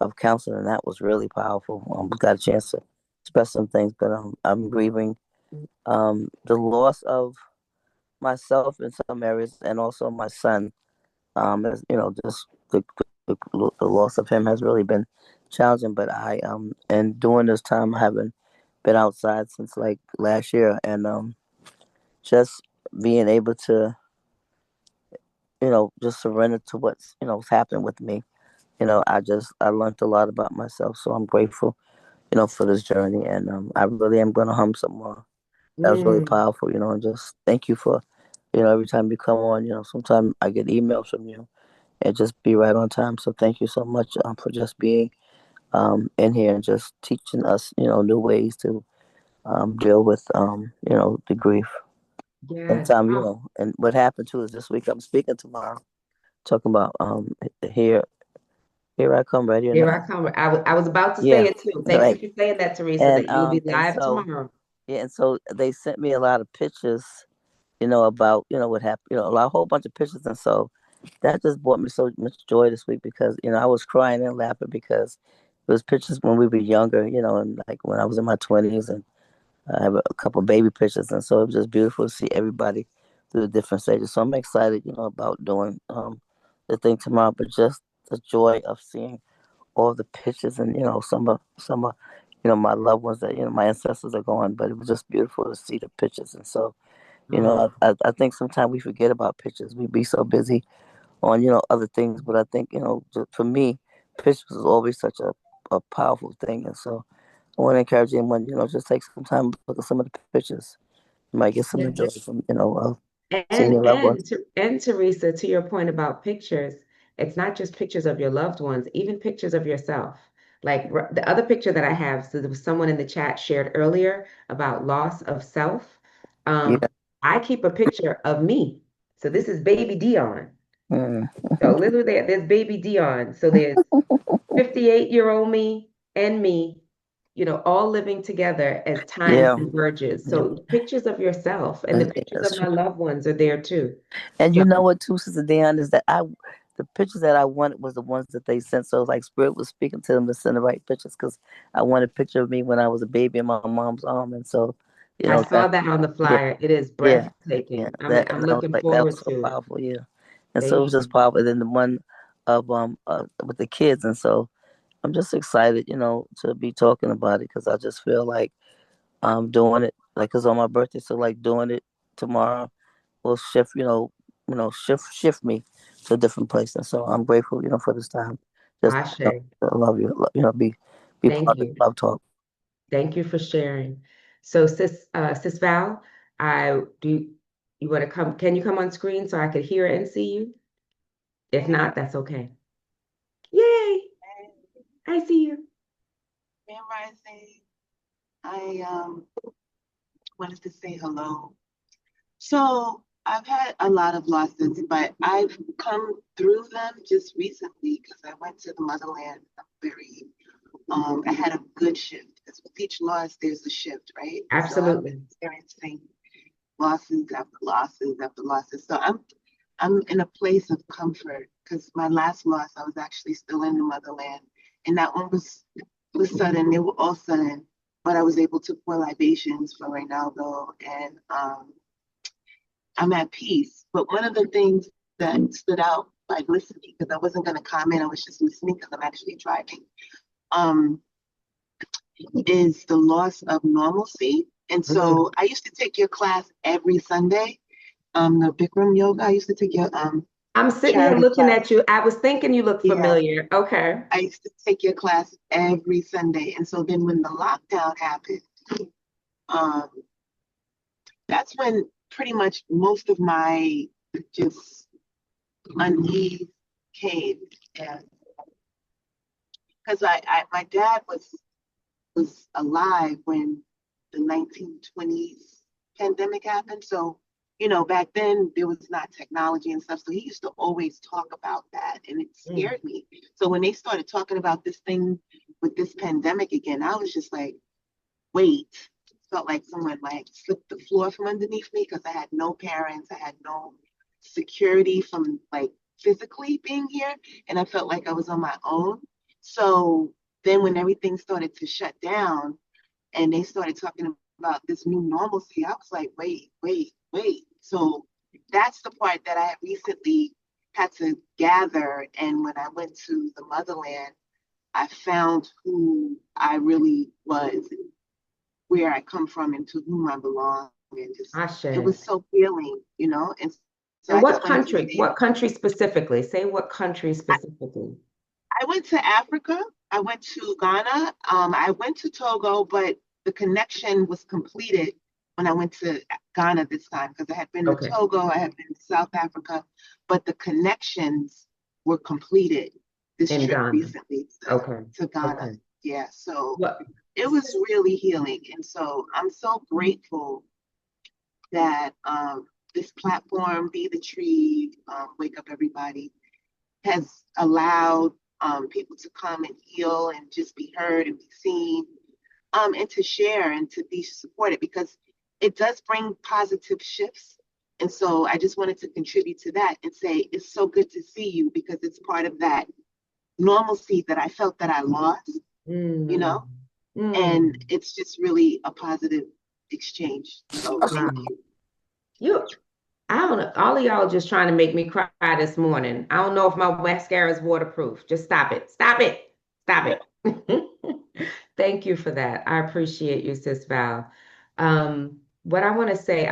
H: of counseling, and that was really powerful. Got a chance to express some things, but I'm grieving the loss of myself in some areas, and also my son. Just the the loss of him has really been challenging. But and during this time, I haven't been outside since like last year, and just being able to, just surrender to what's what's happening with me. I learned a lot about myself, so I'm grateful, for this journey, and I really am gonna hum some more. That was really
A: Mm,
H: powerful, and just thank you for, every time you come on, sometimes I get emails from you and just be right on time. So thank you so much for just being in here and just teaching us, new ways to deal with, the grief.
A: yes.
H: Sometimes,
A: Oh,
H: and what happened too is this week I'm speaking tomorrow, talking about here, here I come right here
A: here
H: now.
A: I come. I was about to say
H: Yeah,
A: it too. Thank you
H: right.
A: for saying that, Teresa,
H: And
A: that you will be
H: and
A: live
H: so
A: tomorrow.
H: yeah, and so they sent me a lot of pictures, about what happened, a whole bunch of pictures, and so that just brought me so much joy this week because I was crying and laughing because it was pictures when we were younger, and like when I was in my 20s, and I have a couple baby pictures, and so it was just beautiful to see everybody through the different stages. So I'm excited, about doing the thing tomorrow, but just the joy of seeing all the pictures and some of my loved ones that my ancestors are gone, but it was just beautiful to see the pictures, and so
A: Oh,
H: I think sometimes we forget about pictures. We be so busy on other things, but I think just for me, pictures is always such a powerful thing, and so I want to encourage anyone just take some time to look at some of the pictures. You might get some joy from of seeing your loved ones.
A: And Teresa, to your point about pictures, it's not just pictures of your loved ones, even pictures of yourself. Like the other picture that I have, so there was someone in the chat shared earlier about loss of self. Um,
H: Yeah.
A: I keep a picture of me. So this is baby Dion.
H: Mm.
A: So literally there's baby Dion. So there's 58-year-old me and me, all living together as time
H: Yeah.
A: converges.
H: Yeah.
A: So pictures of yourself and the pictures
H: That's
A: of
H: true.
A: my loved ones are there too.
H: And
A: So
H: you know what, too, Sister Dion, is that the pictures that I wanted was the ones that they sent. So like Spirit was speaking to them to send the right pictures because I wanted a picture of me when I was a baby in my mom's arm, and so
A: I saw
H: that
A: that on the
H: yeah,
A: flyer. It is
H: yeah, yeah.
A: breathtaking. I'm
H: That
A: I'm
H: and I was
A: looking
H: like, that was
A: forward
H: so
A: to it.
H: powerful, yeah. And so it
A: Thank
H: was just
A: you.
H: powerful. And then the one of with the kids, and so I'm just excited, to be talking about it because I just feel like doing it like it's on my birthday, so like doing it tomorrow will shift, shift me to a different place. And so I'm grateful, for this time. Just
A: Ashe.
H: to love you, be
A: Thank
H: part of this
A: you.
H: love talk.
A: Thank you for sharing. So sis Val, I do you want to come? Can you come on screen so I could hear and see you? If not, that's okay. Yay! I see you.
I: Grand Rising. I wanted to say hello. So I've had a lot of losses, but I've come through them just recently because I went to the motherland. I'm very I had a good shift. Because with each loss there's a shift, right? So I've been
A: Absolutely.
I: experiencing losses after losses after losses. So I'm in a place of comfort because my last loss I was actually still in the motherland, and that one was sudden. They were all sudden, but I was able to pour libations for Reynaldo, and I'm at peace. But one of the things that stood out by listening, because I wasn't going to comment, I was just listening because I'm actually driving, um, is the loss of normalcy. And
A: Mm.
I: so I used to take your class every Sunday, the Bikram yoga. I used to take your
A: I'm sitting here
I: charity
A: looking
I: class.
A: at you. I was thinking you looked
I: Yeah,
A: familiar. Okay.
I: I used to take your class every Sunday. And so then when the lockdown happened, um, that's when pretty much most of my just unease came. And because my dad was alive when the 1920s pandemic happened. So, back then there was not technology and stuff. So he used to always talk about that and it
A: Mm.
I: scared me. So when they started talking about this thing with this pandemic again, I was just like, wait. Felt like someone like slipped the floor from underneath me because I had no parents, I had no security from like physically being here, and I felt like I was on my own. So then when everything started to shut down and they started talking about this new normalcy, I was like, wait, wait, wait. So that's the part that I recently had to gather. And when I went to the motherland, I found who I really was, where I come from, and to whom I belong. And just, it
A: Ashe.
I: was so healing, you know? And so
A: And
I: I just
A: what
I: wanted to
A: country?
I: say
A: What country specifically? Say what country
I: I,
A: specifically.
I: I went to Africa. I went to Ghana. I went to Togo, but the connection was completed when I went to Ghana this time because I had been to
A: Okay.
I: Togo, I had been to South Africa, but the connections were completed this
A: In
I: trip
A: Ghana.
I: recently
A: Okay.
I: to Ghana.
A: Okay.
I: Yeah, so
A: What?
I: it was really healing. And so I'm so grateful that this platform, Be the Tree, Wake Up Everybody, has allowed people to come and heal and just be heard and be seen, and to share and to be supported because it does bring positive shifts. And so I just wanted to contribute to that and say it's so good to see you because it's part of that normalcy that I felt that I lost, you
A: Mm,
I: know, and
A: mm,
I: it's just really a positive exchange. So thank
A: wow.
I: you.
A: You, I don't know. All of y'all just trying to make me cry this morning. I don't know if my mascara is waterproof. Just stop it. Stop it. Stop it. Thank you for that. I appreciate you, Sis Val. What I want to say,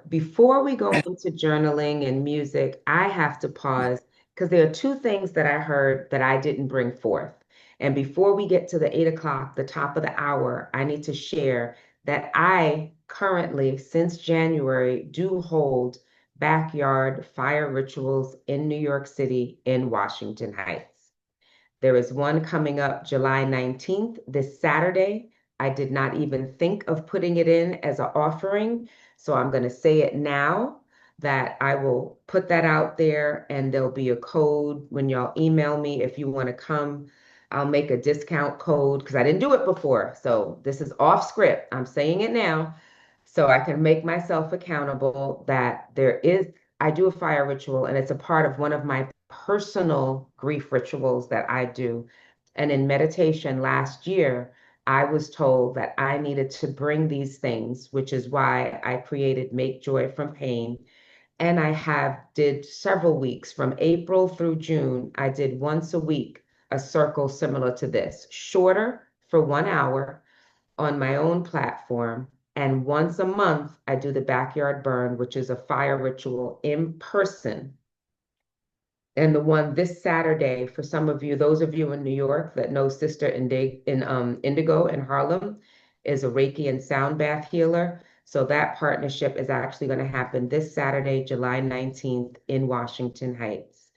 A: before we go into journaling and music, I have to pause because there are two things that I heard that I didn't bring forth. And before we get to the 8 o'clock, the top of the hour, I need to share that I currently, since January, do hold backyard fire rituals in New York City in Washington Heights. There is one coming up July 19th, this Saturday. I did not even think of putting it in as an offering, so I'm going to say it now that I will put that out there and there'll be a code when y'all email me if you want to come. I'll make a discount code because I didn't do it before. So this is off script. I'm saying it now so I can make myself accountable that I do a fire ritual and it's a part of one of my personal grief rituals that I do. And in meditation last year, I was told that I needed to bring these things, which is why I created Make Joy from Pain. And I have did several weeks from April through June. I did once a week a circle similar to this, shorter for 1 hour on my own platform. And once a month, I do the backyard burn, which is a fire ritual in person. And the one this Saturday, for some of you, those of you in New York that know Sister Indigo in Harlem, is a Reiki and sound bath healer. So that partnership is actually going to happen this Saturday, July 19th in Washington Heights.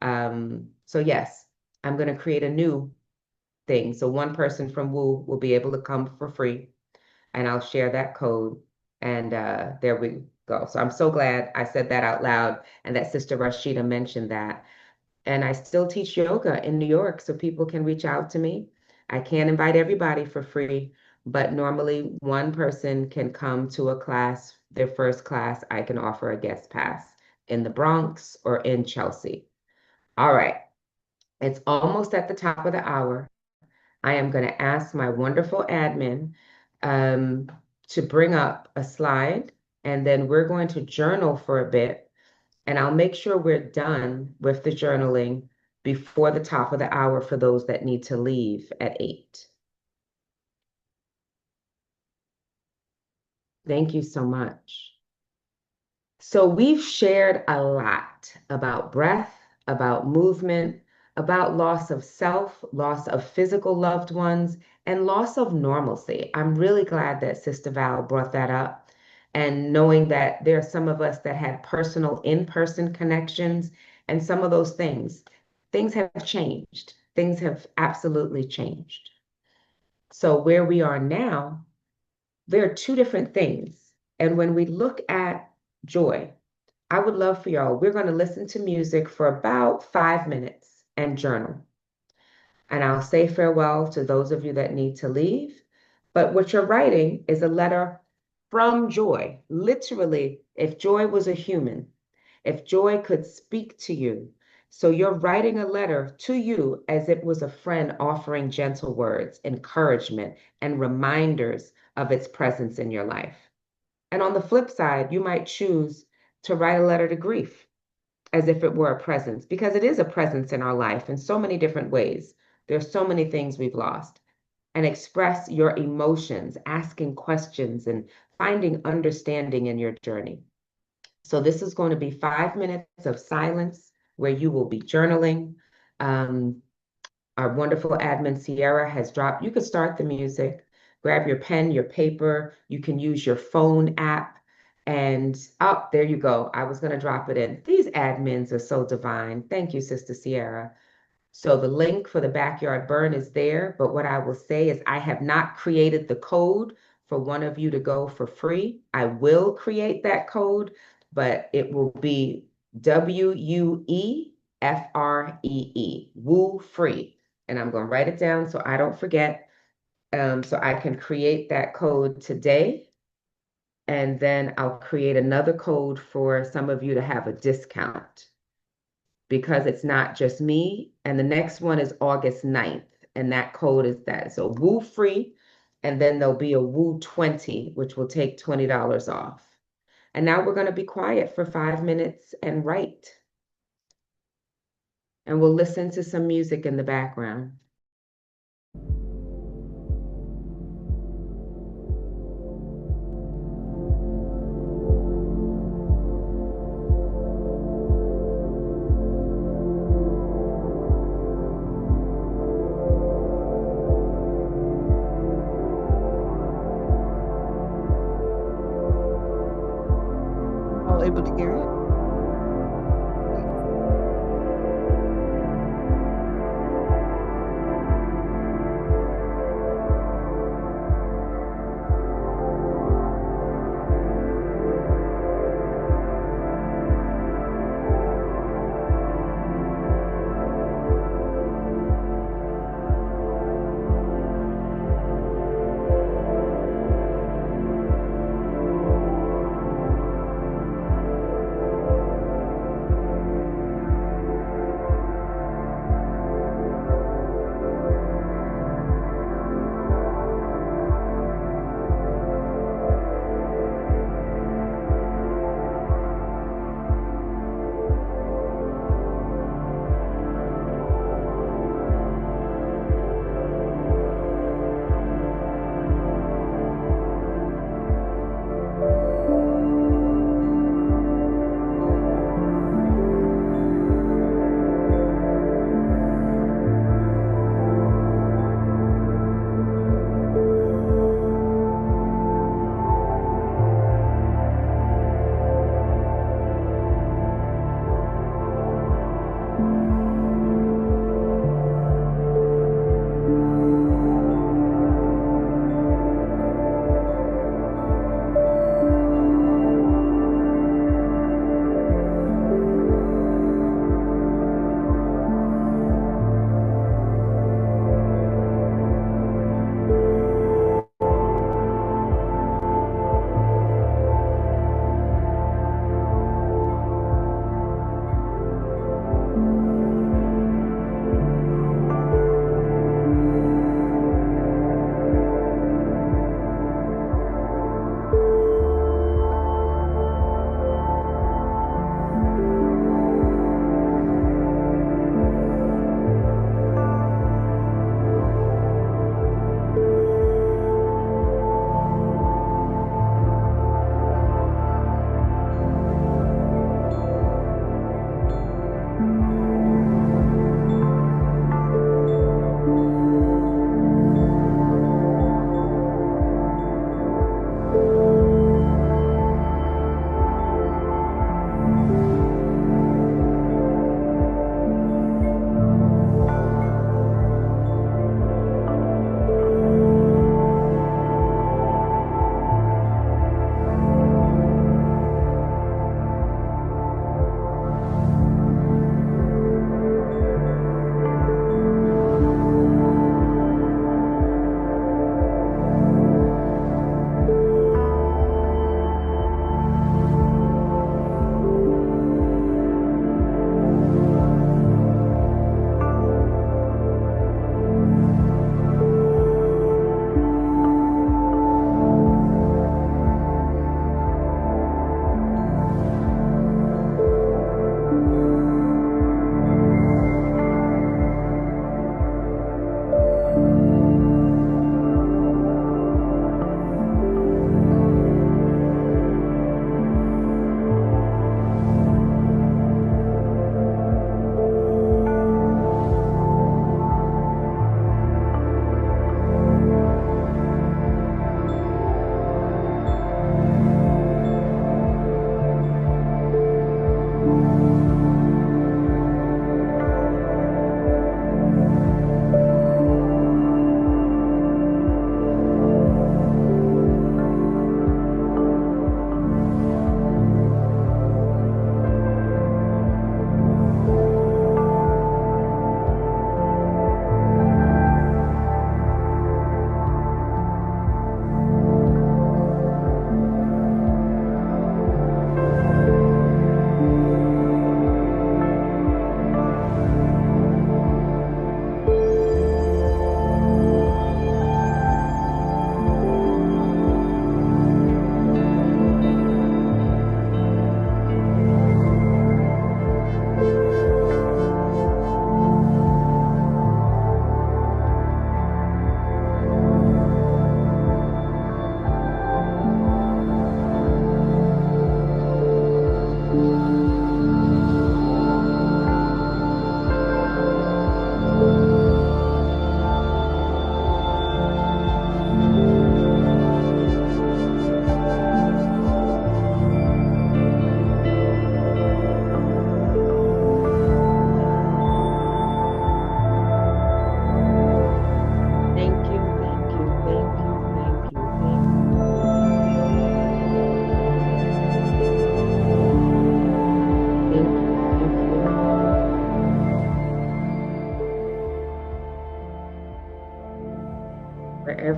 A: So yes, I'm going to create a new thing. So one person from Woo will be able to come for free and I'll share that code. And there we go. So I'm so glad I said that out loud and that Sister Rashida mentioned that. And I still teach yoga in New York, so people can reach out to me. I can't invite everybody for free, but normally one person can come to a class, their first class. I can offer a guest pass in the Bronx or in Chelsea. All right, it's almost at the top of the hour. I am going to ask my wonderful admin um, to bring up a slide, and then we're going to journal for a bit, and I'll make sure we're done with the journaling before the top of the hour for those that need to leave at 8. Thank you so much. So we've shared a lot about breath, about movement, about loss of self, loss of physical loved ones, and loss of normalcy. I'm really glad that Sister Val brought that up. And knowing that there are some of us that had personal in-person connections and some of those things have changed. Things have absolutely changed. So where we are now, there are two different things. And when we look at joy, I would love for y'all, we're going to listen to music for about 5 minutes and journal. And I'll say farewell to those of you that need to leave. But what you're writing is a letter from joy. Literally, if joy was a human, if joy could speak to you. So you're writing a letter to you as it was a friend offering gentle words, encouragement, and reminders of its presence in your life. And on the flip side, you might choose to write a letter to grief. as if it were a presence, because it is a presence in our life in so many different ways. There's so many things we've lost. And express your emotions, asking questions, and finding understanding in your journey. So, this is going to be 5 minutes of silence where you will be journaling. Um, our wonderful admin Sierra has dropped. You could start the music, grab your pen, your paper. You can use your phone app. And oh, there you go. I was going to drop it in. These admins are so divine. Thank you, Sister Sierra. So the link for the backyard burn is there. But what I will say is I have not created the code for one of you to go for free. I will create that code, but it will be WUEFREE, Woo Free. And I'm going to write it down so I don't forget. So I can create that code today. And then I'll create another code for some of you to have a discount because it's not just me. And the next one is August 9th. And that code is that. So Woo Free. And then there'll be a Woo 20, which will take $20 off. And now we're going to be quiet for 5 minutes and write. And we'll listen to some music in the background.
E: All able to hear it?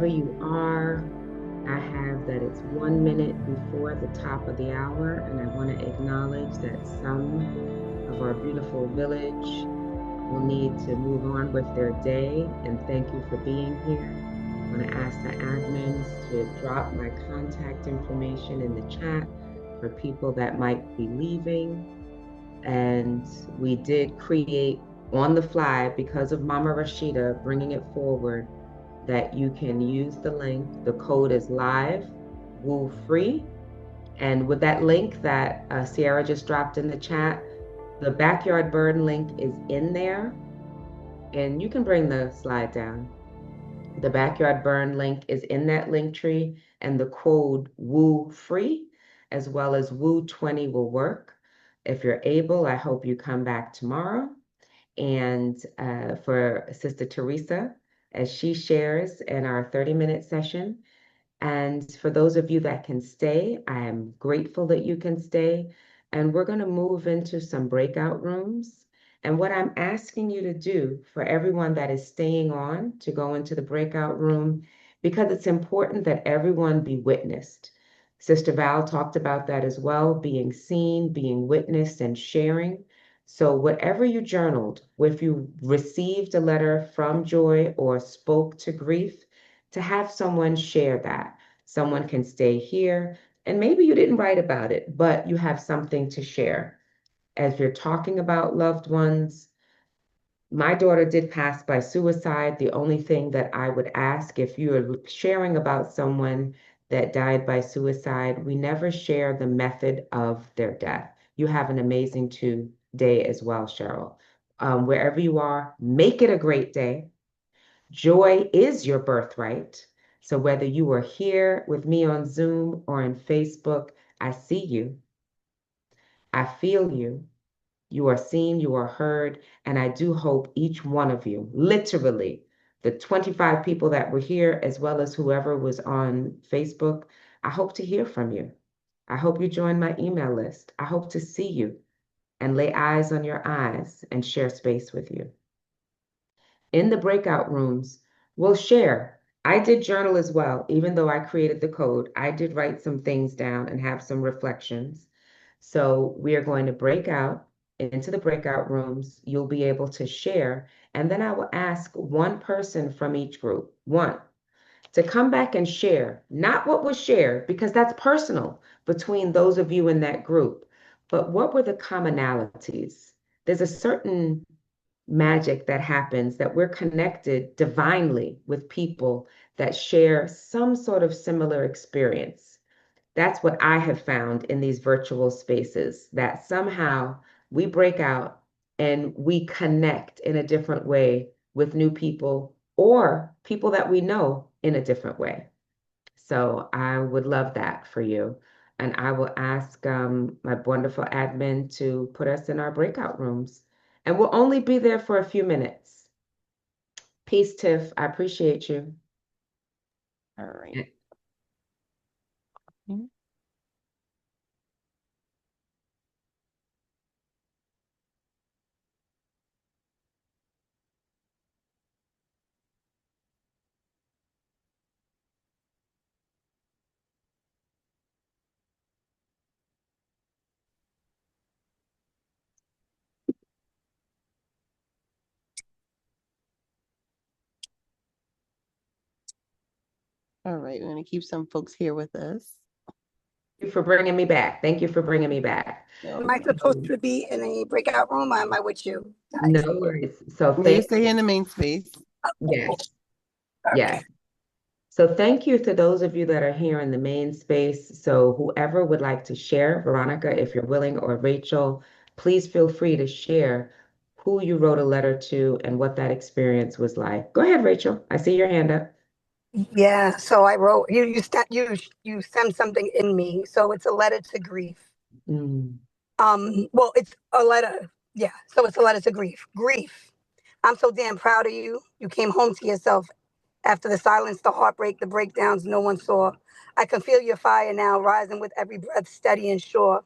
A: wherever you are, I have that it's 1 minute before the top of the hour, and I want to acknowledge that some of our beautiful village will need to move on with their day, and thank you for being here. I want to ask the admins to drop my contact information in the chat for people that might be leaving. And we did create on the fly, because of Mama Rashida bringing it forward, that you can use the link. The code is live, woo free. And with that link that Sierra just dropped in the chat, the Backyard Burn link is in there. And you can bring the slide down. The Backyard Burn link is in that link tree, and the code woo free as well as woo 20 will work. If you're able, I hope you come back tomorrow. And for Sister Teresa, as she shares in our 30-minute session. And for those of you that can stay, I am grateful that you can stay. And we're going to move into some breakout rooms. And what I'm asking you to do for everyone that is staying on to go into the breakout room, because it's important that everyone be witnessed. Sister Val talked about that as well, being seen, being witnessed, and sharing. So, whatever you journaled, if you received a letter from joy or spoke to grief, to have someone share that. Someone can stay here, and maybe you didn't write about it, but you have something to share. As you're talking about loved ones, my daughter did pass by suicide. The only thing that I would ask, if you're sharing about someone that died by suicide, we never share the method of their death. You have an amazing day as well, Cheryl. Wherever you are, make it a great day. Joy is your birthright. So whether you are here with me on Zoom or in Facebook, I see you. I feel you. You are seen, you are heard, and I do hope each one of you, literally, the 25 people that were here, as well as whoever was on Facebook, I hope to hear from you. I hope you join my email list. I hope to see you and lay eyes on your eyes and share space with you. In the breakout rooms, we'll share. I did journal as well, even though I created the code. I did write some things down and have some reflections. So we are going to break out into the breakout rooms. You'll be able to share. And then I will ask one person from each group, one, to come back and share, not what was shared, because that's personal between those of you in that group, but what were the commonalities? There's a certain magic that happens, that we're connected divinely with people that share some sort of similar experience. That's what I have found in these virtual spaces, that somehow we break out and we connect in a different way with new people or people that we know in a different way. So I would love that for you. And I will ask my wonderful admin to put us in our breakout rooms. And we'll only be there for a few minutes. Peace, Tiff. I appreciate you.
E: All right. Mhm. All right, we're going to keep some folks here with us.
A: Thank you for bringing me back. Thank you for bringing me back.
J: Am I supposed to be in a breakout room or am I with you guys?
A: No worries. So
E: You
A: thank
E: stay in the main space.
A: yes,
J: Okay.
A: yes. So thank you to those of you that are here in the main space. So whoever would like to share, Veronica, if you're willing, or Rachel, please feel free to share who you wrote a letter to and what that experience was like. Go ahead, Rachel. I see your hand up.
J: Yeah, so I wrote you sent something in me. So it's a letter to grief.
A: Mm.
J: Well, it's a letter. Yeah, so it's a letter to grief. Grief. I'm so damn proud of you. You came home to yourself after the silence, the heartbreak, the breakdowns no one saw. I can feel your fire now rising with every breath, steady and sure.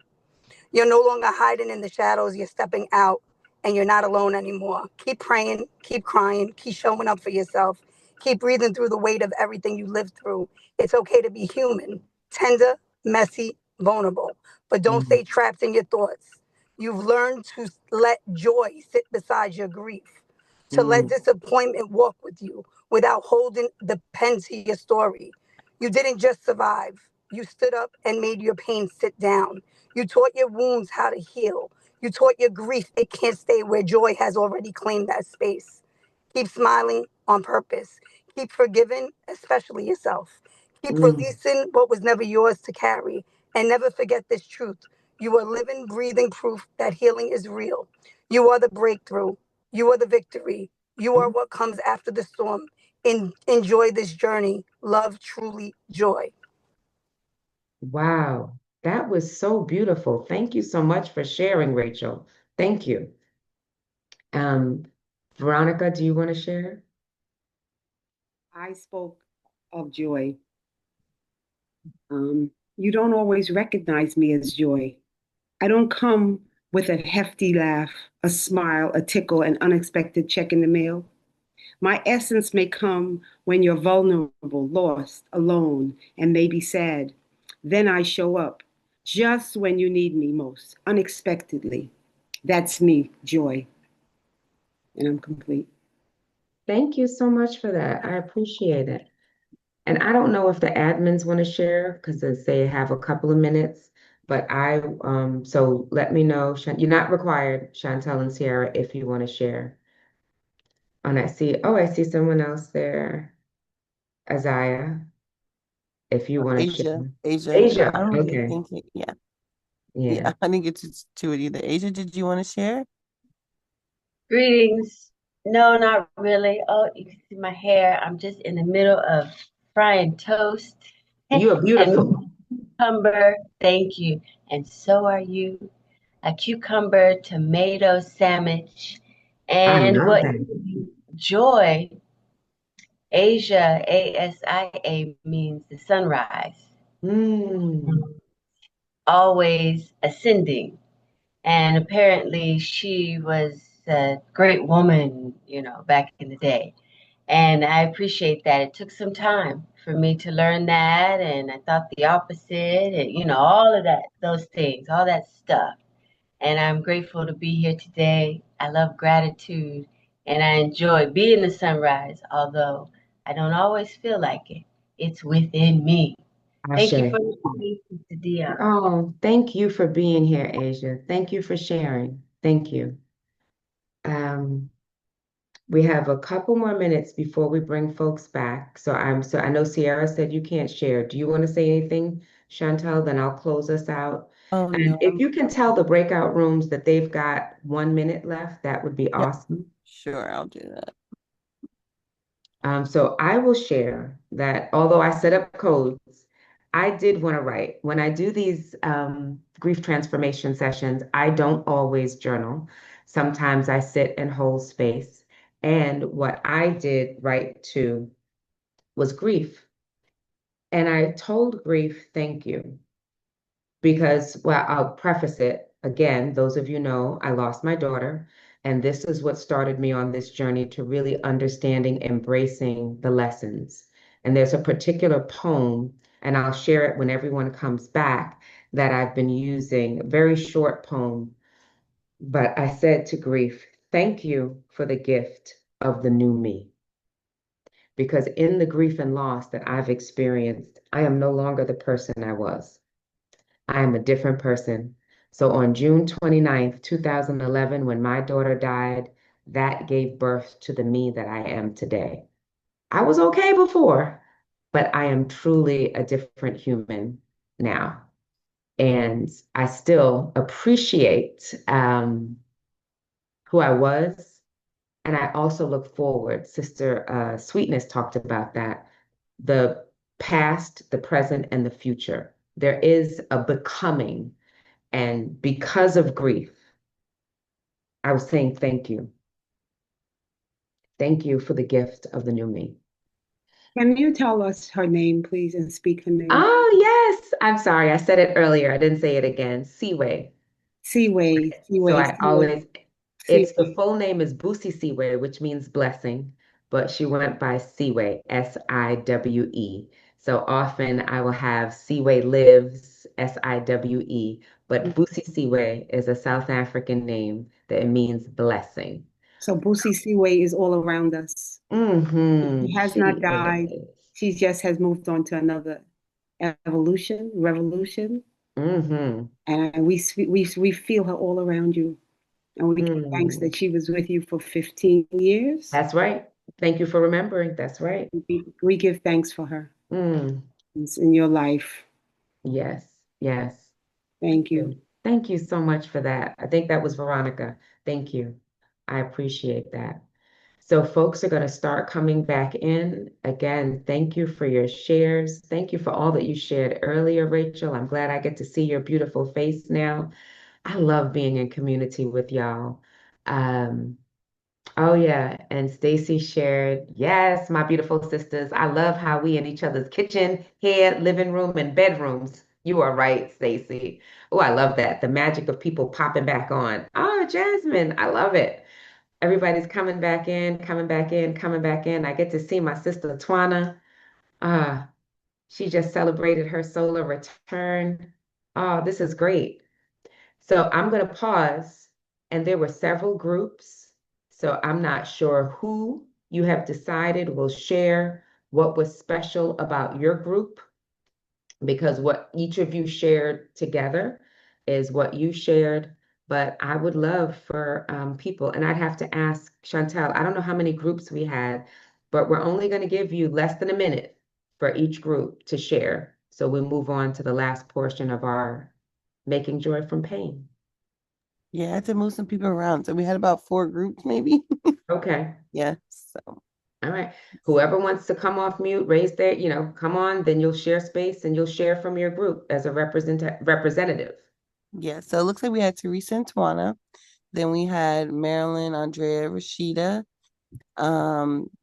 J: You're no longer hiding in the shadows. You're stepping out and you're not alone anymore. Keep praying, keep crying, keep showing up for yourself. Keep breathing through the weight of everything you lived through. It's okay to be human, tender, messy, vulnerable, but don't
A: Mm,
J: stay trapped in your thoughts. You've learned to let joy sit beside your grief, to let
A: mm,
J: disappointment walk with you without holding the pen to your story. You didn't just survive. You stood up and made your pain sit down. You taught your wounds how to heal. You taught your grief it can't stay where joy has already claimed that space. Keep smiling on purpose. Keep forgiving, especially yourself. Keep
A: mm.
J: releasing what was never yours to carry. And never forget this truth. You are living, breathing proof that healing is real. You are the breakthrough. You are the victory. You are what comes after the storm. Enjoy this journey. Love, truly, joy.
A: Wow, that was so beautiful. Thank you so much for sharing, Rachel. Thank you. Um, Veronica, do you want to share?
K: I spoke of joy. You don't always recognize me as joy. I don't come with a hefty laugh, a smile, a tickle, an unexpected check in the mail. My essence may come when you're vulnerable, lost, alone, and maybe sad. Then I show up just when you need me most, unexpectedly. That's me, joy. And I'm complete.
A: Thank you so much for that. I appreciate it. And I don't know if the admins want to share because they have a couple of minutes, but so let me know. You're not required, Chantel and Sierra, if you want to share. And I see someone else there. Isaiah, if you want to
E: Asia,
A: share.
E: Asia. I
A: Asia,
E: don't really
A: okay.
E: think it, yeah.
A: Yeah.
E: Yeah, I didn't get to it either. Asia, did you want to share?
L: Greetings. No, not really. Oh, you can see my hair. I'm just in the middle of frying toast
A: You are beautiful.
L: and cucumber. Thank you. And so are you. A cucumber tomato sandwich.
A: I
L: And
A: love
L: what
A: that.
L: joy, Asia, ASIA means the sunrise,
A: Mm,
L: always ascending. And apparently she was a great woman, back in the day. And I appreciate that. It took some time for me to learn that. And I thought the opposite, and, all of that, those things, all that stuff. And I'm grateful to be here today. I love gratitude and I enjoy being the sunrise, although I don't always feel like it. It's within me. Thank you
A: Ashe.
L: for the space, Mr. Dion.
A: Oh, thank you for being here, Asia. Thank you for sharing. Thank you. Um, we have a couple more minutes before we bring folks back. So I know Sierra said you can't share. Do you want to say anything, Chantel? Then I'll close us out.
E: Oh
A: And
E: no.
A: if you can tell the breakout rooms that they've got 1 minute left, that would be
E: Yep,
A: awesome.
E: sure, I'll do that.
A: So I will share that although I set up codes, I did want to write. When I do these grief transformation sessions, I don't always journal. Sometimes I sit and hold space. And what I did write to was grief. And I told grief, thank you. Because, well, I'll preface it again. Those of you know, I lost my daughter. And this is what started me on this journey to really understanding, embracing the lessons. And there's a particular poem, and I'll share it when everyone comes back, that I've been using, a very short poem. But I said to grief, thank you for the gift of the new me. Because in the grief and loss that I've experienced, I am no longer the person I was. I am a different person. So on June 29th, 2011, when my daughter died, that gave birth to the me that I am today. I was okay before, but I am truly a different human now. And I still appreciate who I was. And I also look forward. Sister Sweetness talked about that. The past, the present, and the future. There is a becoming. And because of grief, I was saying thank you. Thank you for the gift of the new me.
K: Can you tell us her name, please, and speak her name?
A: Oh, yes. I'm sorry. I said it earlier. I didn't say it again. Seaway.
K: Seaway,
A: So
K: Seaway,
A: I
K: Seaway,
A: always, it's the
K: Seaway.
A: full name is Busi Seaway, which means blessing. but she went by Siwe, Siwe. So often I will have Siwe lives, Siwe, but Busi Siwe is a South African name that means blessing.
K: So Busi Siwe is all around us. She has
A: She
K: not died.
A: is.
K: She just has moved on to another revolution.
A: Mm-hmm.
K: And we feel her all around you. And we give thanks that she was with you for 15 years.
A: That's right. Thank you for remembering. That's right.
K: We give thanks for her
A: Mm.
K: in your life.
A: Yes, yes.
K: Thank you.
A: Thank you so much for that. I think that was Veronica. Thank you. I appreciate that. So, folks are going to start coming back in. Again, thank you for your shares. Thank you for all that you shared earlier, Rachel. I'm glad I get to see your beautiful face now. I love being in community with y'all. Um, Oh yeah, and Stacy shared, yes, my beautiful sisters. I love how we in each other's kitchen, here, living room, and bedrooms. You are right, Stacy. Oh, I love that. The magic of people popping back on. Oh, Jasmine, I love it. Everybody's coming back in, coming back in, coming back in. I get to see my sister Twana. Ah, she just celebrated her solar return. Oh, this is great. So I'm going to pause, and there were several groups. So I'm not sure who you have decided will share what was special about your group, because what each of you shared together is what you shared. But I would love for people, and I'd have to ask Chantel, I don't know how many groups we had, but we're only going to give you less than a minute for each group to share. So we move on to the last portion of our Making Joy from Pain.
E: Yeah, I had to move some people around. So we had about 4 groups, maybe.
A: Okay.
E: Yeah. So
A: All right. Whoever wants to come off mute, raise their, come on, then you'll share space and you'll share from your group as a representative.
E: yeah. So it looks like we had Teresa and Twana. Then we had Marilyn, Andrea, Rashida,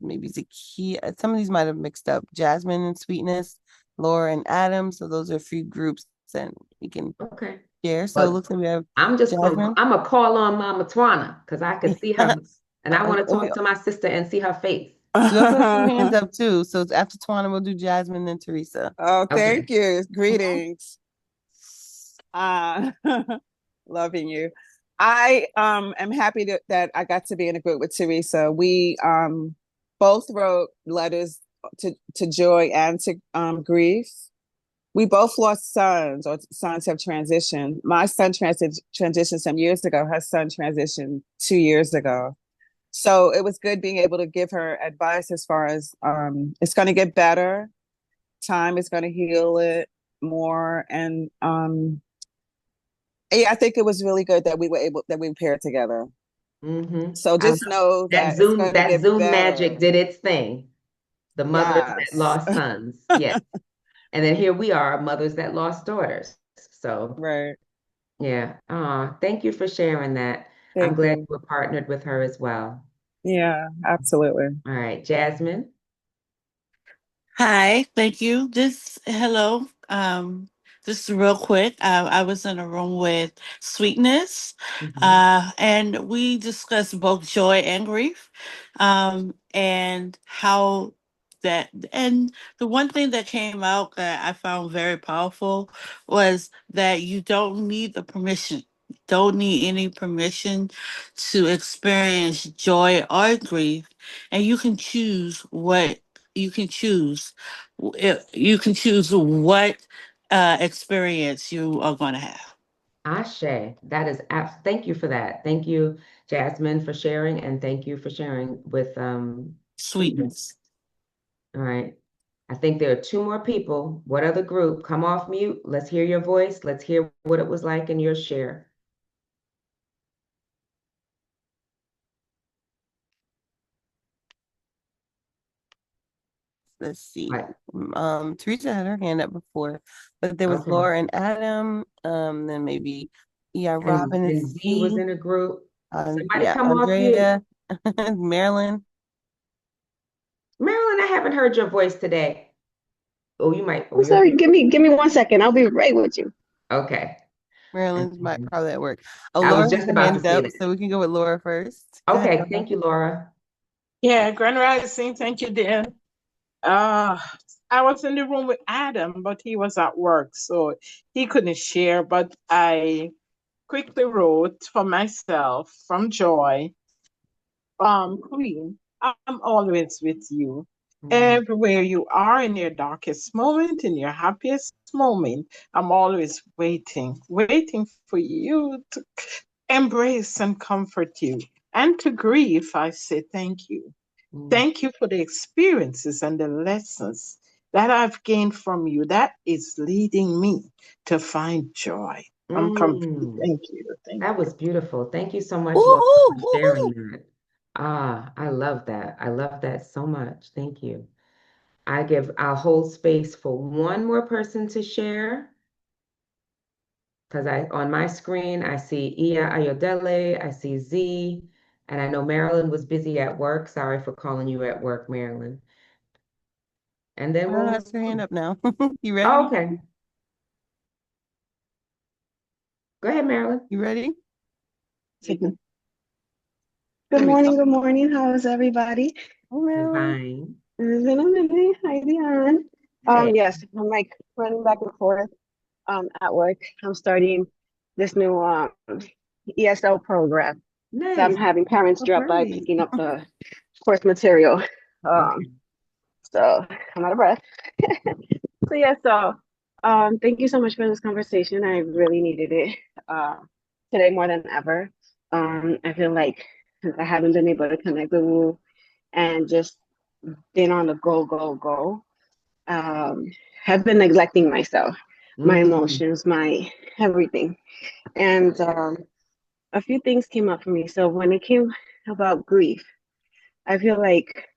E: maybe Zakia. Some of these might have mixed up. Jasmine and Sweetness, Laura and Adam. So those are a few groups and we can
A: Okay.
E: share. So it
A: But
E: looks like we have
A: I'm
E: Jasmine.
A: gonna call on Mama Twana because I could see her and I want to
E: Okay.
A: talk to my sister and see her face.
E: We also have 2 hands up too. So it's after Twana, we'll do Jasmine and Teresa.
M: Oh,
A: Okay.
M: thank you. Greetings. Loving you. I am happy that I got to be in a group with Teresa. We both wrote letters to joy and to grief. We both lost sons, or sons have transitioned. My son transitioned some years ago. Her son transitioned 2 years ago. So it was good being able to give her advice as far as it's going to get better. Time is going to heal it more. And yeah, I think it was really good that we paired together.
A: Mm-hmm.
M: So just know that it's going to
A: That
M: get
A: Zoom magic
M: better.
A: did its thing. The mothers that
M: Yes.
A: lost sons. Yes. And then here we are, mothers that lost daughters. So
M: Right.
A: yeah. Thank you for sharing that. I'm
M: Thank
A: glad you
M: you.
A: were partnered with her as well.
M: Yeah, absolutely.
A: All right, Jasmine.
N: Hi, thank you. Hello. Just real quick. I was in a room with Sweetness,
A: Mm-hmm.
N: and we discussed both joy and grief, and how that. And the one thing that came out that I found very powerful was that you don't need the permission. Don't need any permission to experience joy or grief, and you can choose you can choose what experience you are going to have.
A: Ashe. That is thank you for that. Thank you, Jasmine, for sharing, and thank you for sharing with Sweetness.
N: Sweetness.
A: All right. I think there are 2 more people. What other group? Come off mute. Let's hear your voice. Let's hear what it was like in your share.
E: Let's see.
A: Right.
E: Teresa had her hand up before, but there was
A: Okay.
E: Laura and Adam. Then maybe Robin and
A: Z was
E: C.
A: in a group. Somebody
E: Yeah,
A: come off mute.
E: Andrea, Marilyn.
A: Marilyn, I haven't heard your voice today. Oh, you might. Oh,
D: I'm
A: you're
D: sorry, give me 1 second. I'll be right with you.
A: okay.
E: Marilyn's might probably at work. Oh,
A: I
E: Laura
A: was
E: has
A: just
E: her
A: about to
E: hand
A: say
E: up,
A: that.
E: so we can go with Laura first. Go ahead,
A: Okay,
E: Laura.
A: thank you, Laura.
O: Yeah, Grand Rising. Thank you, dear. Uh, I was in the room with Adam, but he was at work, so he couldn't share. But I quickly wrote for myself from Joy, Queen, I'm always with you.
A: Mm,
O: Everywhere you are in your darkest moment, in your happiest moment, I'm always waiting for you to embrace and comfort you. And to grief, I say thank you.
A: mm,
O: Thank you for the experiences and the lessons that I've gained from you. That is leading me to find joy. I'm complete.
A: mm.
O: Thank you. Thank
A: That
O: you.
A: was beautiful. Thank you so much, Laura,
H: Woohoo!
A: for sharing
H: Woohoo!
A: that. Ah, I love that. I love that so much. Thank you. I'll hold space for one more person to share because on my screen I see Iya Ayodele, I see Z, and I know Marilyn was busy at work. Sorry for calling you at work, Marilyn. And then we'll
E: Marilyn
A: move
E: has her hand
A: on.
E: up now. You
A: Oh,
E: ready?
A: okay. Go ahead, Marilyn.
E: You ready?
I: Good
A: There we go.
I: morning. How is everybody?
E: Oh, Marilyn.
A: Fine.
I: It's been a minute. Hi, Dionne.
A: Hey,
I: Yes, I'm like running back and forth at work. I'm starting this new ESL program. So I'm
A: nice.
I: having parents
E: Oh,
I: drop by
E: great.
I: picking up the course material. Um,
A: Okay.
I: so I'm out of breath. So yeah, so thank you so much for this conversation. I really needed it today more than ever. I feel like I haven't been able to connect with you and just been on the go. Um, have been neglecting myself, my
A: Mm,
I: emotions, my everything. And a few things came up for me. So when it came about grief, I feel like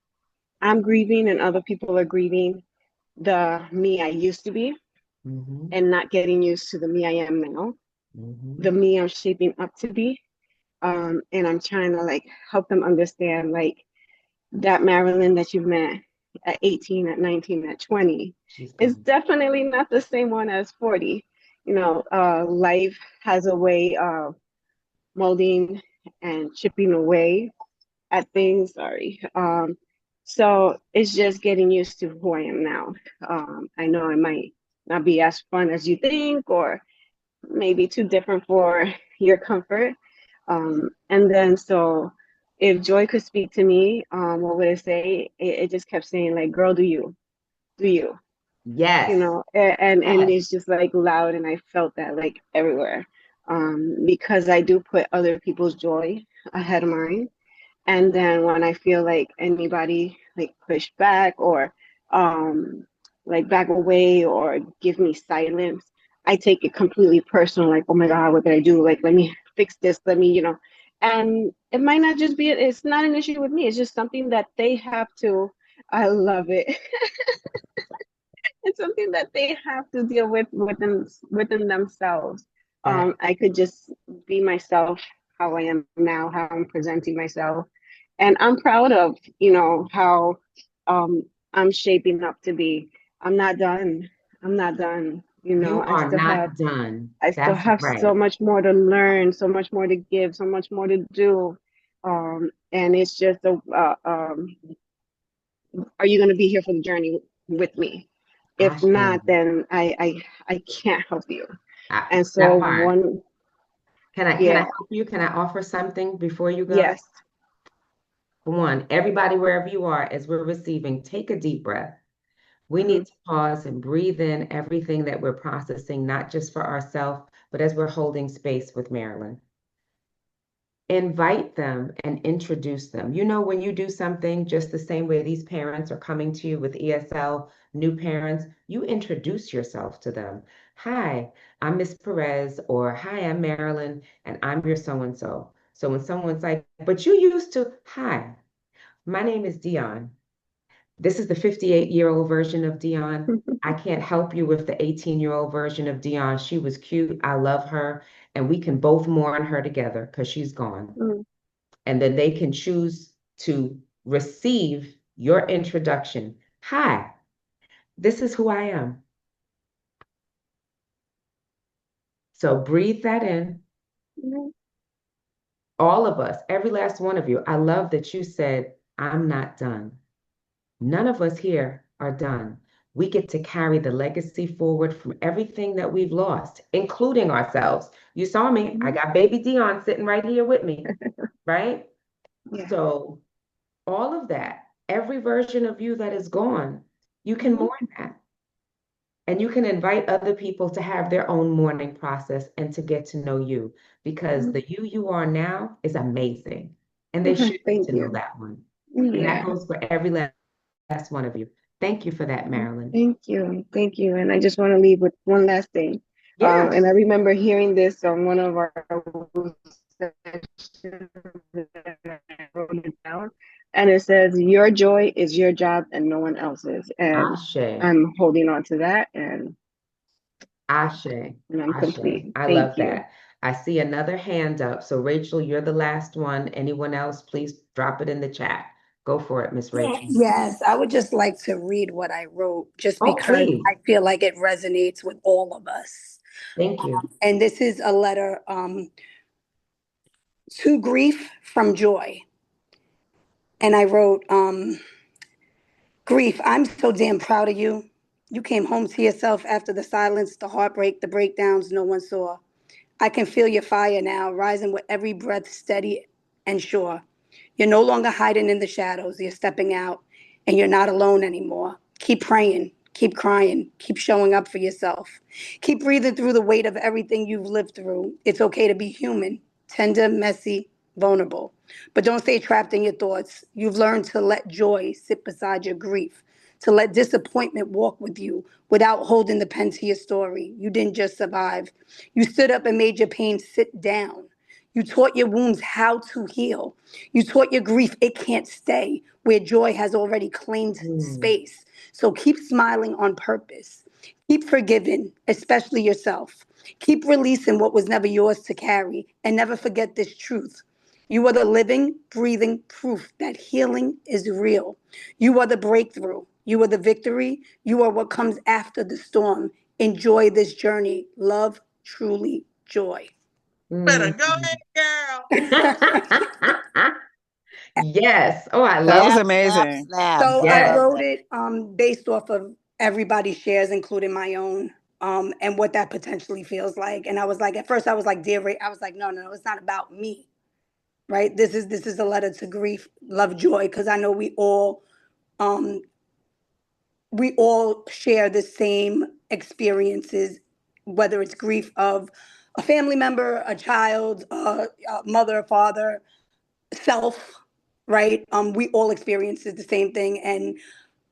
I: I'm grieving and other people are grieving the me I used to be
A: mm-hmm,
I: and not getting used to the me I am now,
A: mm-hmm.
I: the me I'm shaping up to be. And I'm trying to like help them understand like that Marilyn that you met at 18, at 19, at 20
A: She's
I: is
A: gone.
I: definitely not the same one as 40. Life has a way of molding and chipping away at things. Sorry. So it's just getting used to who I am now. I know it might not be as fun as you think, or maybe too different for your comfort. And then so if Joy could speak to me, what would it say? It just kept saying like, girl, do you,
A: Yes.
I: and
A: Yes.
I: it's just like loud. And I felt that like everywhere. Because I do put other people's joy ahead of mine. And then when I feel like anybody like push back or um like back away or give me silence, I take it completely personal, like, oh my God, what did I do? Like, let me fix this, and it might not just be, it's not an issue with me, it's just something that they have to, I love it. It's something that they have to deal with within themselves.
A: That
I: I could just be myself, how I am now, how I'm presenting myself, and I'm proud of how um, I'm shaping up to be. I'm not done. I'm not done.
A: you are not done.
I: I still
A: That's
I: have so
A: right.
I: much more to learn, so much more to give, so much more to do. And it's just are you going to be here for the journey with me? If
A: Ashe.
I: not, then I can't help you. And so
A: That part.
I: one,
A: Can I
I: yeah,
A: help you? Can I offer something before you go?
I: yes.
A: For one, everybody wherever you are, as we're receiving, take a deep breath. We
I: Hmm.
A: need to pause and breathe in everything that we're processing, not just for ourselves, but as we're holding space with Marilyn. Invite them and introduce them. You know, when you do something just the same way these parents are coming to you with ESL, new parents, you introduce yourself to them. Hi, I'm Miss Perez, or hi, I'm Marilyn, and I'm your so and so. So when someone's like, but you used to, hi, my name is Dionne. This is the 58-year-old version of Dionne. I can't help you with the 18-year-old version of Dionne. She was cute. I love her. And we can both mourn her together because she's gone.
I: Mm.
A: And then they can choose to receive your introduction. Hi, this is who I am. So breathe that in.
I: Mhm.
A: All of us, every last one of you. I love that you said I'm not done. None of us here are done. We get to carry the legacy forward from everything that we've lost, including ourselves. You saw me. I got baby Dionne sitting right here with me, right?
D: Yeah.
A: So all of that, every version of you that is gone, you can mourn that. And you can invite other people to have their own mourning process and to get to know you because the you are now is amazing. And they should get
D: Thank
A: to know
D: you.
A: that one. And that
D: Yeah.
A: goes for every last one of you. Thank you for that, Marilyn.
D: Thank you. Thank you. And I just want to leave with one last thing.
A: Yeah.
D: And I remember hearing this on one of our sessions, and I wrote it down. And it says, your joy is your job and no one else's. And
A: Ashe.
D: I'm holding on to that
A: Ashe.
D: and I'm
A: Ashe.
D: complete.
A: I
D: Thank
A: love
D: you.
A: that. I see another hand up. So, Rachel, you're the last one. Anyone else, please drop it in the chat. Go for it, Miss Rachel.
J: Yes, I would just like to read what I wrote just
A: Oh,
J: because
A: please.
J: I feel like it resonates with all of us.
A: Thank you.
J: And this is a letter to grief from joy. And I wrote, Grief, I'm so damn proud of you. You came home to yourself after the silence, the heartbreak, the breakdowns no one saw. I can feel your fire now, rising with every breath, steady and sure. You're no longer hiding in the shadows. You're stepping out, and you're not alone anymore. Keep praying, keep crying, keep showing up for yourself. Keep breathing through the weight of everything you've lived through. It's okay to be human, tender, messy, vulnerable. But don't stay trapped in your thoughts. You've learned to let joy sit beside your grief, to let disappointment walk with you without holding the pen to your story. You didn't just survive. You stood up and made your pain sit down. You taught your wounds how to heal. You taught your grief it can't stay where joy has already claimed
A: Mm,
J: space. So keep smiling on purpose. Keep forgiving, especially yourself. Keep releasing what was never yours to carry. And never forget this truth. You are the living, breathing proof that healing is real. You are the breakthrough. You are the victory. You are what comes after the storm. Enjoy this journey. Love, truly, joy.
G: Better
A: mm.
G: go ahead, girl.
A: Yes. Oh, I
M: That
A: love
M: was
H: Snap, snap,
M: amazing.
H: snap.
J: So
H: I
J: I
A: yes.
H: love
J: wrote
H: that.
J: it based off of everybody's shares, including my own, and what that potentially feels like. And I was like, at first, I was like, dear Ray, I was like, no, no, no, it's not about me, right? This is a letter to grief, love, joy, because I know um, we all share the same experiences, whether it's grief of a family member, a child, a mother, father, self, right? We all experience the same thing, and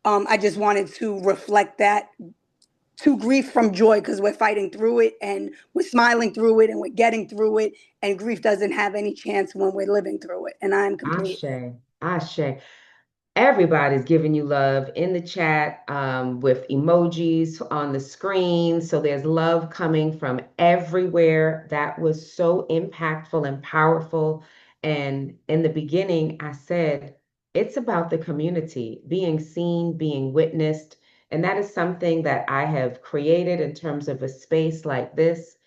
J: I just wanted to reflect that to grief from joy because we're fighting through it and we're smiling through it and we're getting through it. And grief doesn't have any chance when we're living through it. And I'm complete.
A: Ashe. Ashe. Everybody's giving you love in the chat with emojis on the screen. So there's love coming from everywhere. That was so impactful and powerful. And in the beginning, I said, it's about the community being seen, being witnessed. And that is something that I have created in terms of a space like this,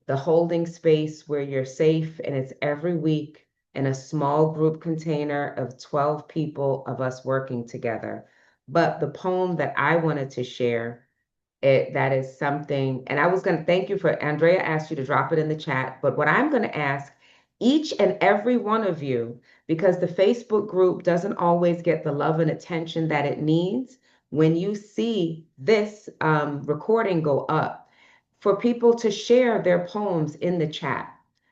A: the holding space where you're safe, and it's every week in a small group container of 12 people of us working together. But the poem that I wanted to share, that is something, and I was going to thank you for Andrea asked you to drop it in the chat, but what I'm going to ask each and every one of you, because the Facebook group doesn't always get the love and attention that it needs, when you see this recording go up, for people to share their poems in the chat.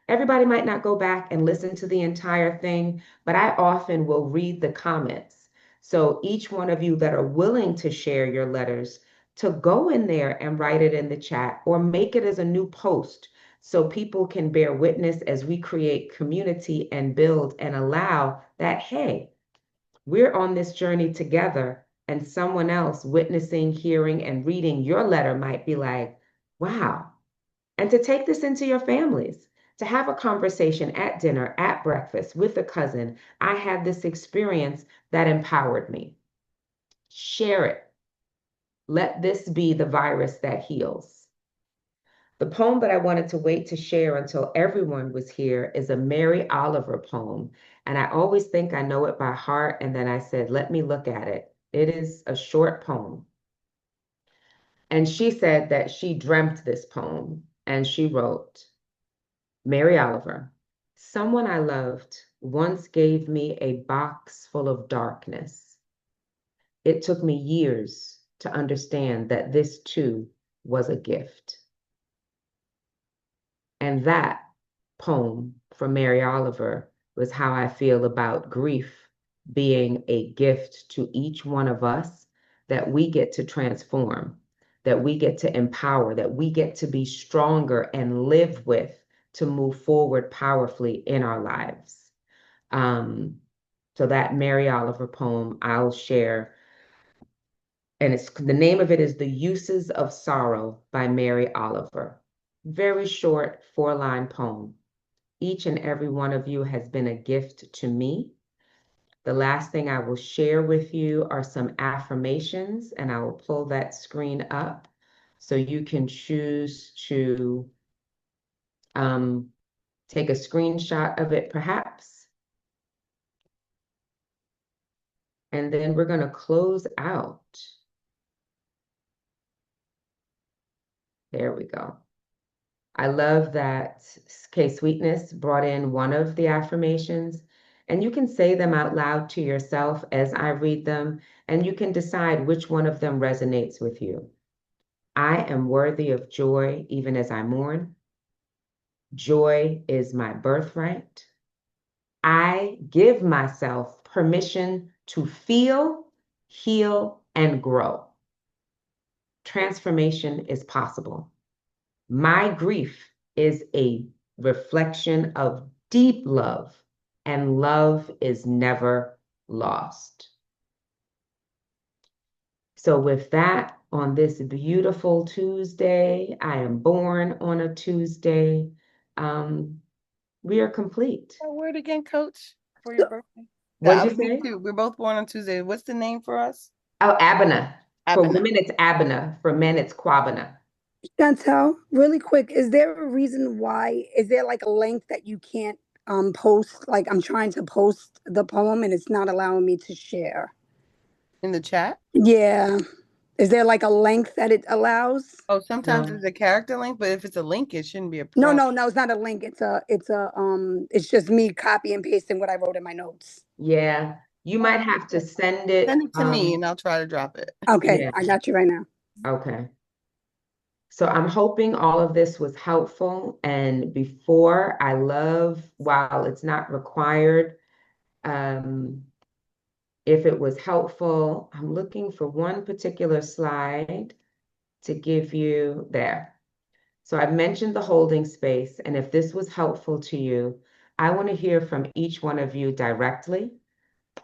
A: Everybody might not go back and listen to the entire thing, but I often will read the comments. So each one of you that are willing to share your letters, to go in there and write it in the chat or make it as a new post so people can bear witness as we create community and build and allow that, hey, we're on this journey together, and someone else witnessing, hearing, and reading your letter might be like, wow. And to take this into your families, to have a conversation at dinner, at breakfast with a cousin. I had this experience that empowered me. Share it. Let this be the virus that heals. The poem that I wanted to wait to share until everyone was here is a Mary Oliver poem. And I always think I know it by heart. And then I said, let me look at it. It is a short poem. And she said that she dreamt this poem. And she wrote, Mary Oliver, someone I loved once gave me a box full of darkness. It took me years to understand that this too was a gift. And that poem from Mary Oliver was how I feel about grief being a gift to each one of us that we get to transform, that we get to empower, that we get to be stronger and live with to move forward powerfully in our lives. So that Mary Oliver poem I'll share, and it's the name of it is The Uses of Sorrow by Mary Oliver. Very short 4-line poem. Each and every one of you has been a gift to me. The last thing I will share with you are some affirmations, and I will pull that screen up so you can choose to take a screenshot of it perhaps. And then we're going to close out. There we go. I love that K Sweetness brought in one of the affirmations, and you can say them out loud to yourself as I read them, and you can decide which one of them resonates with you. I am worthy of joy even as I mourn. Joy is my birthright. I give myself permission to feel, heal, and grow. Transformation is possible. My grief is a reflection of deep love, and love is never lost. So, with that, on this beautiful Tuesday, I am born on a Tuesday. We are complete.
E: That word again, Coach, for your birthday?
A: What'd you say?
E: Too. We're both born on Tuesday. What's the name for us?
A: Oh, Abana. For
E: Abena.
A: women, it's Abana. For men, it's Quabana.
J: Chantel, really quick, is there a reason why? Is there like a link that you can't post? Like I'm trying to post the poem and it's not allowing me to share.
E: In the chat?
J: Yeah. Is there like a length that it allows?
E: Oh, sometimes
A: No.
E: it's a character link, but if it's a link, it shouldn't be a
J: No,
E: problem.
J: no, it's not a link. It's just me copy and pasting what I wrote in my notes.
A: Yeah. You might have to send it.
E: Send it to me and I'll try to drop it.
J: Okay,
A: Yeah.
J: I got you right now.
A: Okay. So I'm hoping all of this was helpful. And before I love, while it's not required, if it was helpful, I'm looking for one particular slide to give you there. So I've mentioned the holding space, and if this was helpful to you, I want to hear from each one of you directly.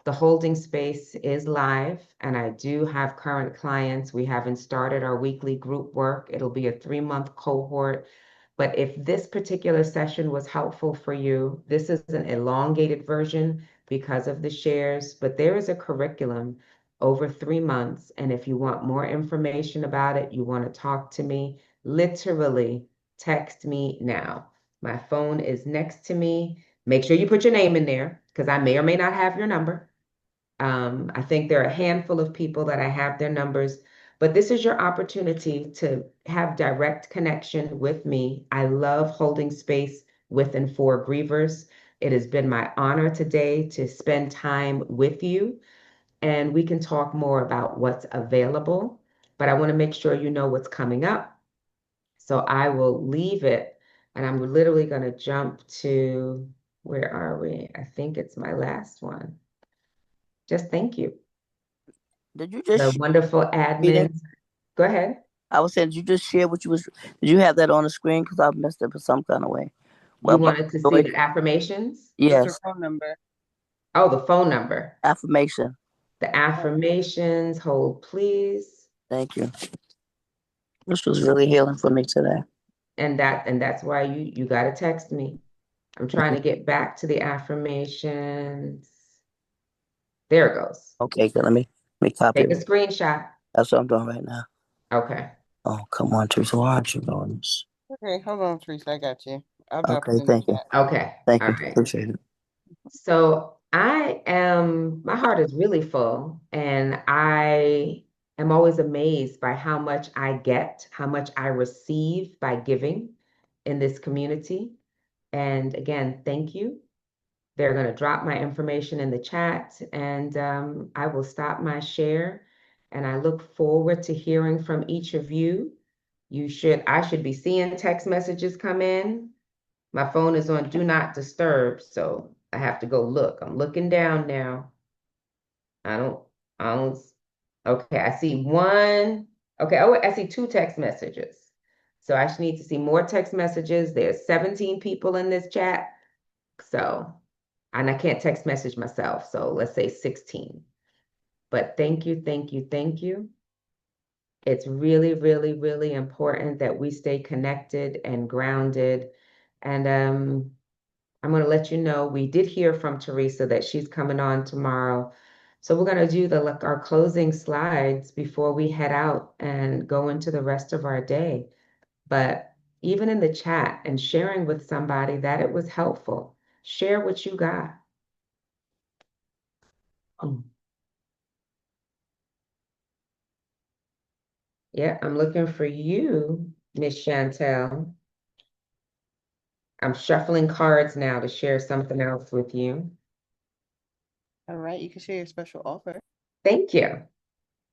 A: The holding space is live, and I do have current clients. We haven't started our weekly group work. It'll be a 3-month cohort. But if this particular session was helpful for you, this is an elongated version because of the shares, but there is a curriculum over 3 months. And if you want more information about it, you want to talk to me, literally text me now. My phone is next to me. Make sure you put your name in there because I may or may not have your number. I think there are a handful of people that I have their numbers, but this is your opportunity to have direct connection with me. I love holding space with and for grievers. It has been my honor today to spend time with you, and we can talk more about what's available, but I want to make sure you know what's coming up. So I will leave it, and I'm literally going to jump to, where are we? I think it's my last one. Just thank you.
H: Did you
A: The
H: just
A: wonderful
H: share?
A: admins. Go ahead.
H: I was saying, did you just share what you was? Did you have that on the screen? Because I messed up in some kind of way. What
A: You
H: about
A: wanted to see
H: joy?
A: the affirmations?
E: It's her
H: Yes,
E: phone number.
A: Oh, the phone number.
H: affirmation.
A: The affirmations. Hold, please.
H: Thank you. This was really healing for me today.
A: And that's why you got to text me. I'm trying to get back to the affirmations. There it goes.
H: Okay, good. Let me copy
A: Take a
H: it.
A: screenshot.
H: That's what I'm doing right now.
A: Okay.
H: Oh, come on, Teresa. Why aren't you doing this?
E: Okay, hold on, Teresa. I got you. I'll drop it
H: Okay,
E: in the
H: thank you.
E: chat.
A: Okay,
H: Thank
A: all
H: you.
A: right.
H: Appreciate it.
A: So my heart is really full, and I am always amazed by how much I get, how much I receive by giving in this community. And again, thank you. They're going to drop my information in the chat, and I will stop my share. And I look forward to hearing from each of you. I should be seeing text messages come in. My phone is on do not disturb, so I have to go look. I'm looking down now. I don't, I don't, okay, I see one. Okay, oh, I see two text messages. So I should need to see more text messages. There's 17 people in this chat. So, and I can't text message myself. So let's say 16. But thank you, thank you, thank you. It's really, really, really important that we stay connected and grounded. And I'm going to let you know we did hear from Teresa that she's coming on tomorrow. So we're going to do our closing slides before we head out and go into the rest of our day. But even in the chat and sharing with somebody that it was helpful, share what you got. Mm. Yeah, I'm looking for you, Miss Chantel. I'm shuffling cards now to share something else with you.
E: All right, you can share your special offer.
A: Thank you.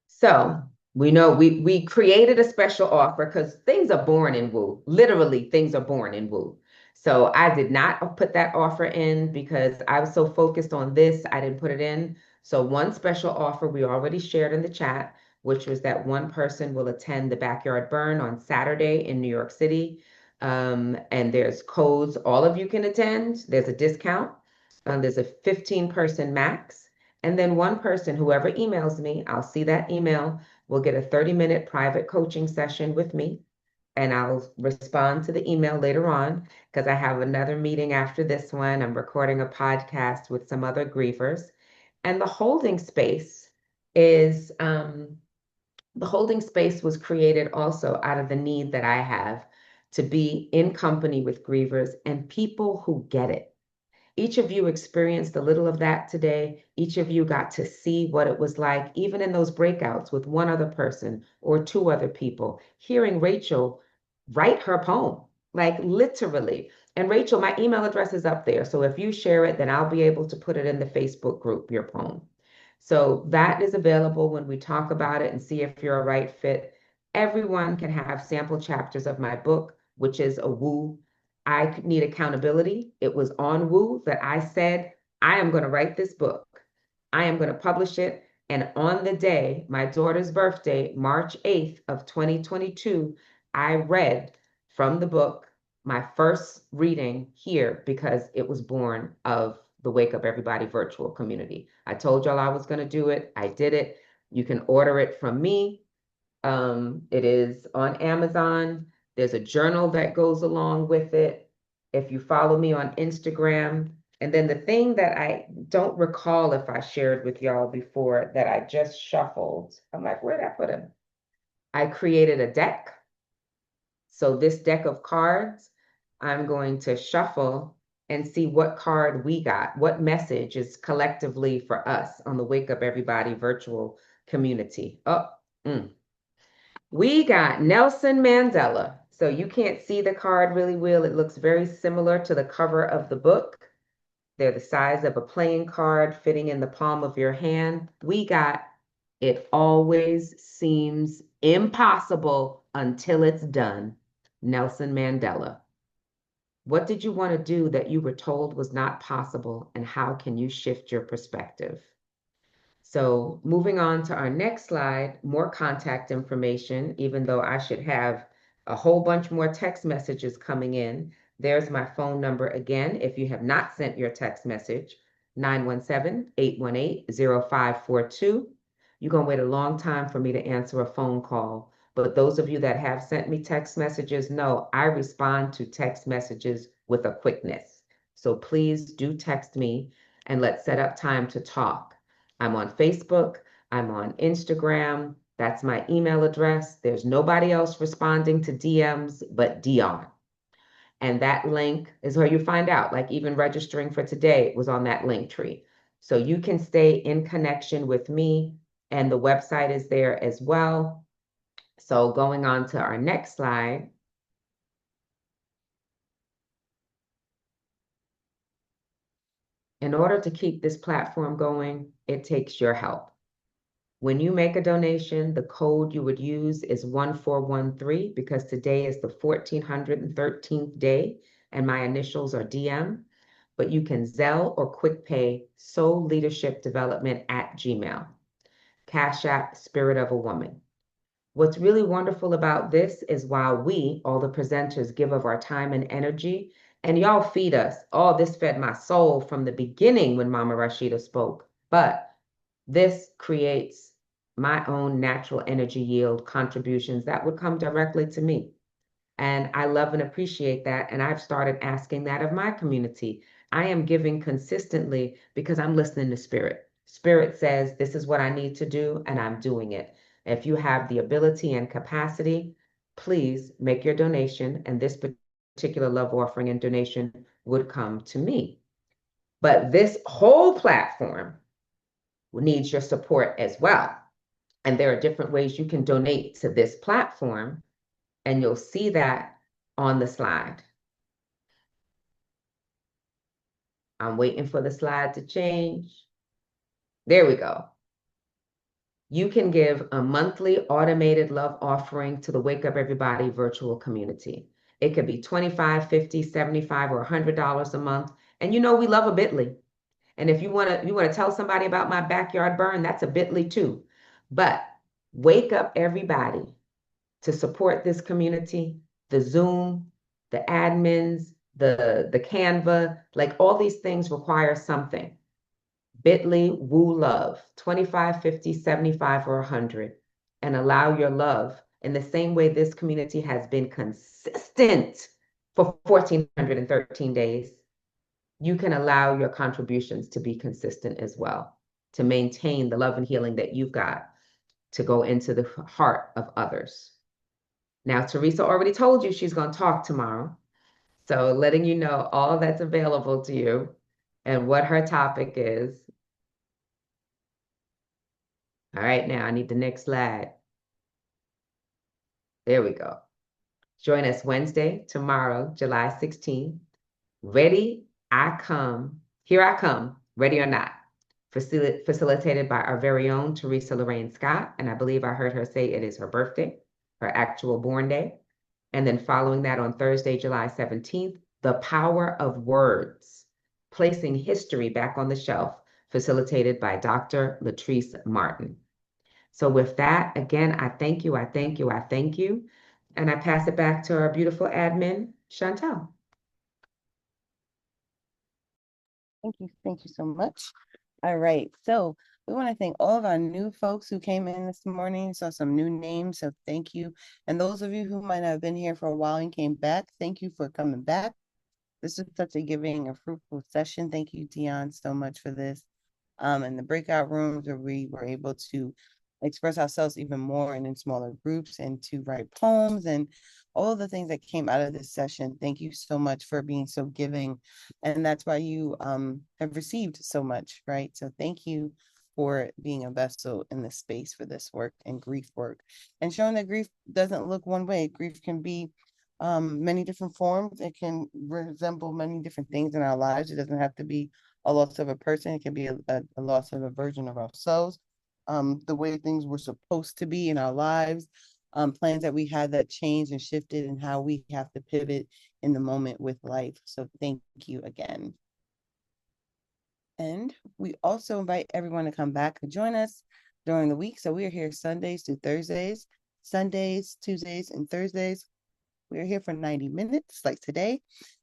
A: So we know we created a special offer because things are born in Woo. Literally, things are born in Woo. So I did not put that offer in because I was so focused on this, I didn't put it in. So one special offer we already shared in the chat, which was that one person will attend the backyard burn on Saturday in New York City. And there's codes, all of you can attend. There's a discount. There's a 15-person max. And then one person, whoever emails me, I'll see that email, will get a 30-minute private coaching session with me. And I'll respond to the email later on because I have another meeting after this one. I'm recording a podcast with some other grievers. And is the holding space was created also out of the need that I have to be in company with grievers and people who get it. Each of you experienced a little of that today. Each of you got to see what it was like, even in those breakouts with one other person or two other people, hearing Rachel write her poem, like literally. And Rachel, my email address is up there. So if you share it, then I'll be able to put it in the Facebook group, your poem. So that is available when we talk about it and see if you're a right fit. Everyone can have sample chapters of my book, which is a Woo. I need accountability. It was on Woo that I said, I am going to write this book. I am going to publish it. And on the day, my daughter's birthday, March 8th of 2022, I read from the book my first reading here because it was born of the Wake Up Everybody virtual community. I told y'all I was going to do it. I did it. You can order it from me. It is on Amazon. There's a journal that goes along with it. If you follow me on Instagram, and then the thing that I don't recall if I shared with y'all before that I just shuffled, I'm like, where'd I put him? I created a deck. So this deck of cards, I'm going to shuffle and see what card we got, what message is collectively for us on the Wake Up Everybody virtual community. We got Nelson Mandela. So you can't see the card really well. It looks very similar to the cover of the book. They're the size of a playing card fitting in the palm of your hand. We got it always seems impossible until it's done. Nelson Mandela. What did you want to do that you were told was not possible, and how can you shift your perspective? So moving on to our next slide, more contact information, even though I should have a whole bunch more text messages coming in. There's my phone number again. If you have not sent your text message, 917-818-0542. You're going to wait a long time for me to answer a phone call. But those of you that have sent me text messages know I respond to text messages with a quickness. So please do text me and let's set up time to talk. I'm on Facebook. I'm on Instagram. That's my email address. There's nobody else responding to DMs but Dionne. And that link is where you find out, like even registering for today was on that link tree. So you can stay in connection with me, and the website is there as well. So going on to our next slide. In order to keep this platform going, it takes your help. When you make a donation, the code you would use is 1413 because today is the 1413th day and my initials are DM. But you can Zelle or QuickPay Soul Leadership Development at Gmail. Cash App Spirit of a Woman. What's really wonderful about this is while we, all the presenters, give of our time and energy, and y'all feed us. All this fed my soul from the beginning when Mama Rashida spoke. But this creates my own natural energy yield contributions that would come directly to me. And I love and appreciate that. And I've started asking that of my community. I am giving consistently because I'm listening to Spirit. Spirit says, this is what I need to do, and I'm doing it. If you have the ability and capacity, please make your donation. And this particular love offering and donation would come to me. But this whole platform needs your support as well. And there are different ways you can donate to this platform, and you'll see that on the slide. I'm waiting for the slide to change. There we go. You can give a monthly automated love offering to the Wake Up Everybody virtual community. It could be $25, $50, $75, or $100 a month. And you know we love a bit.ly. And if you want to tell somebody about my backyard burn, that's a bit.ly too. But Wake Up Everybody to support this community, the Zoom, the admins, the Canva, like all these things require something. Bit.ly woo love, 25, 50, 75, or 100, and allow your love in the same way this community has been consistent for 1,413 days. You can allow your contributions to be consistent as well, to maintain the love and healing that you've got to go into the heart of others. Now, Teresa already told you she's going to talk tomorrow. So letting you know all that's available to you and what her topic is. All right, now I need the next slide. There we go. Join us Wednesday, tomorrow, July 16th. Ready, I come. Here I come, ready or not. Facilitated by our very own Teresa Lorraine Scott. And I believe I heard her say it is her birthday, her actual born day. And then following that on Thursday, July 17th, The Power of Words, Placing History Back on the Shelf, facilitated by Dr. Latrice Martin. So with that, again, I thank you, I thank you, I thank you. And I pass it back to our beautiful admin, Chantel.
E: Thank you so much. All right, so we want to thank all of our new folks who came in this morning, saw some new names, so thank you. And those of you who might have been here for a while and came back, thank you for coming back. This is such a giving and fruitful session. Thank you, Dionne, so much for this. And the breakout rooms where we were able to express ourselves even more and in smaller groups and to write poems and all the things that came out of this session. Thank you so much for being so giving. And that's why you have received so much, right? So thank you for being a vessel in this space for this work and grief work and showing that grief doesn't look one way. Grief can be many different forms. It can resemble many different things in our lives. It doesn't have to be a loss of a person. It can be a loss of a version of ourselves. The way things were supposed to be in our lives, plans that we had that changed and shifted, and how we have to pivot in the moment with life. So thank you again. And we also invite everyone to come back and join us during the week. So we are here Sundays through Thursdays, Sundays, Tuesdays, and Thursdays. We're here for 90 minutes like today.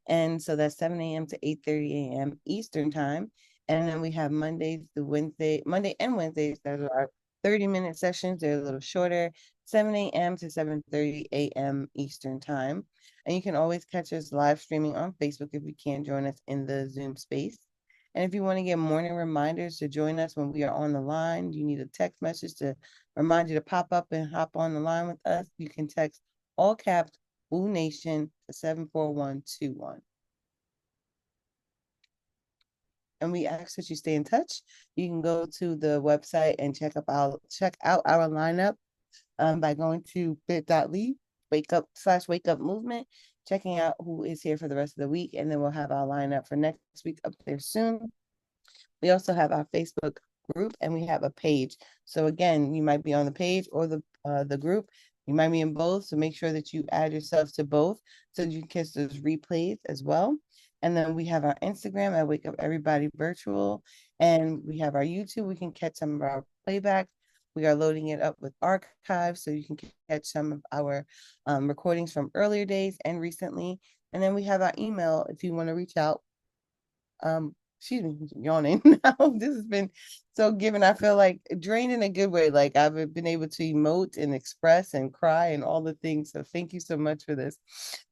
E: And so that's 7 a.m. to 8:30 a.m. Eastern time. And then we have Monday and Wednesdays that are 30-minute sessions. They're a little shorter, 7 a.m. to 7:30 a.m. Eastern time. And you can always catch us live streaming on Facebook if you can't join us in the Zoom space. And if you want to get morning reminders to join us when we are on the line, you need a text message to remind you to pop up and hop on the line with us. You can text all caps Woo Nation to 74121. And we ask that you stay in touch. You can go to the website and check out our lineup by going to bit.ly wake up movement, checking out who is here for the rest of the week, and then we'll have our lineup for next week up there soon. We also have our Facebook group and we have a page. So again, you might be on the page or the group. You might be in both. So make sure that you add yourself to both so you can catch those replays as well. And then we have our Instagram at Wake Up Everybody Virtual. And we have our YouTube. We can catch some of our playback. We are loading it up with archives so you can catch some of our recordings from earlier days and recently. And then we have our email if you want to reach out. Excuse me, yawning now. This has been so given. I feel like drained in a good way. Like I've been able to emote and express and cry and all the things. So thank you so much for this.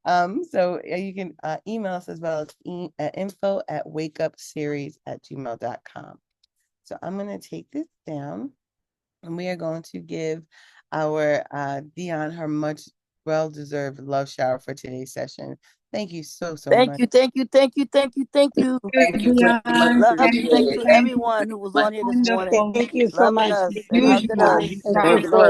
E: So you can email us as well as info@wakeupseries@gmail.com. So I'm going to take this down and we are going to give our Dionne her much well-deserved love shower for today's session. Thank you so much.
H: Thank you.
D: Thank you, Dion.
H: Love you. Thank you to everyone who was on here this morning,
J: Thank you so
H: loving
J: much.
H: us and hugging
D: Usual.
H: us.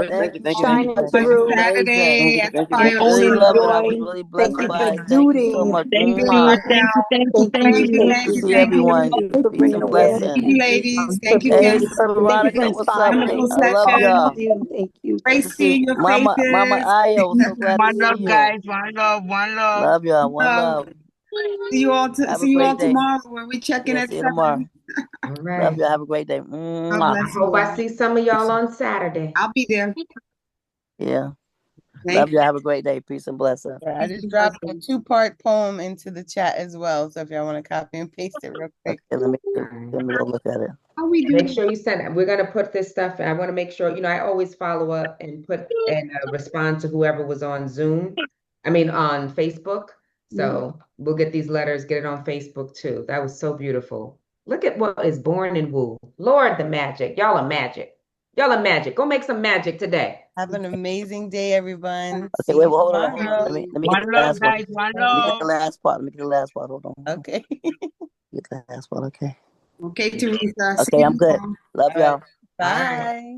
J: Thank you for
H: Thank you so
J: shining
H: much. This was
J: through.
H: amazing.
D: Saturday at the
J: And
H: Really
J: only
H: love it. I
D: fireplace.
H: was
J: joy.
H: really blessed
J: Thank you
H: by
J: for
H: it. Thank you so
J: exuding.
H: much.
D: Thank
H: Mwah.
J: Thank
D: you,
J: you. Thank
H: Peace
J: you.
H: to
J: Thank you.
H: everyone.
J: Thank you for
H: Peace
J: bringing
H: and
J: awareness.
D: Thank you,
H: blessing.
D: ladies.
J: For
D: Thank you,
J: bringing
H: Hey,
D: guests.
J: your
H: Sister
J: purpose. Thank you for
H: Veronica, what's up?
J: inspiring.
D: Wonderful
H: I love
D: session.
J: Thank
H: y'all.
J: you. Thank you.
H: Good
D: Great
H: to see
D: seeing your
H: Mama
D: faces.
H: Ayo. So glad to
F: One
H: see
F: love,
H: you.
F: guys. One love. One love.
H: Love y'all. One
D: Love.
H: love. Have a
D: See you all
H: great day.
D: tomorrow when we check in
H: Yeah,
D: at
H: see you tomorrow.
D: 7.
A: All
H: Love
A: right.
H: y'all. Have a great day.
D: God
H: Mwah.
A: I
D: bless you
A: hope I
D: all.
A: see some of y'all on Saturday.
D: I'll be there.
H: Yeah.
D: Thank
H: Love
D: you.
H: y'all. Have a great day. Peace and blessing.
E: Yeah, I
D: Peace
E: just
D: and
E: dropped a
D: blessings.
E: 2-part poem into the chat as well. So if y'all want to copy and paste it real quick.
H: Okay,
A: All right.
H: let me go look at it.
D: How we
A: Make
D: do?
A: sure you send it. We're going to put this stuff. I want to make sure, I always follow up and put and respond to whoever was on Zoom. I mean, on Facebook. So we'll get these letters, get it on Facebook too. That was so beautiful. Look at what is born in Woo. Lord, the magic. Y'all are magic. Y'all are magic. Go make some magic today.
E: Have an amazing day, everyone.
H: Okay,
E: See
H: wait,
E: you
H: well, hold on.
E: tomorrow.
H: Let me get
F: One
H: the
F: love,
H: last one.
F: guys. One
H: Let me get
F: love.
H: the last part. Let me get the last part. Hold on.
E: Okay.
H: Get the last one. Okay.
D: Okay, Teresa. See
H: Okay, I'm
D: you
H: good.
D: tomorrow.
H: Love
E: All right.
H: y'all.
E: Bye.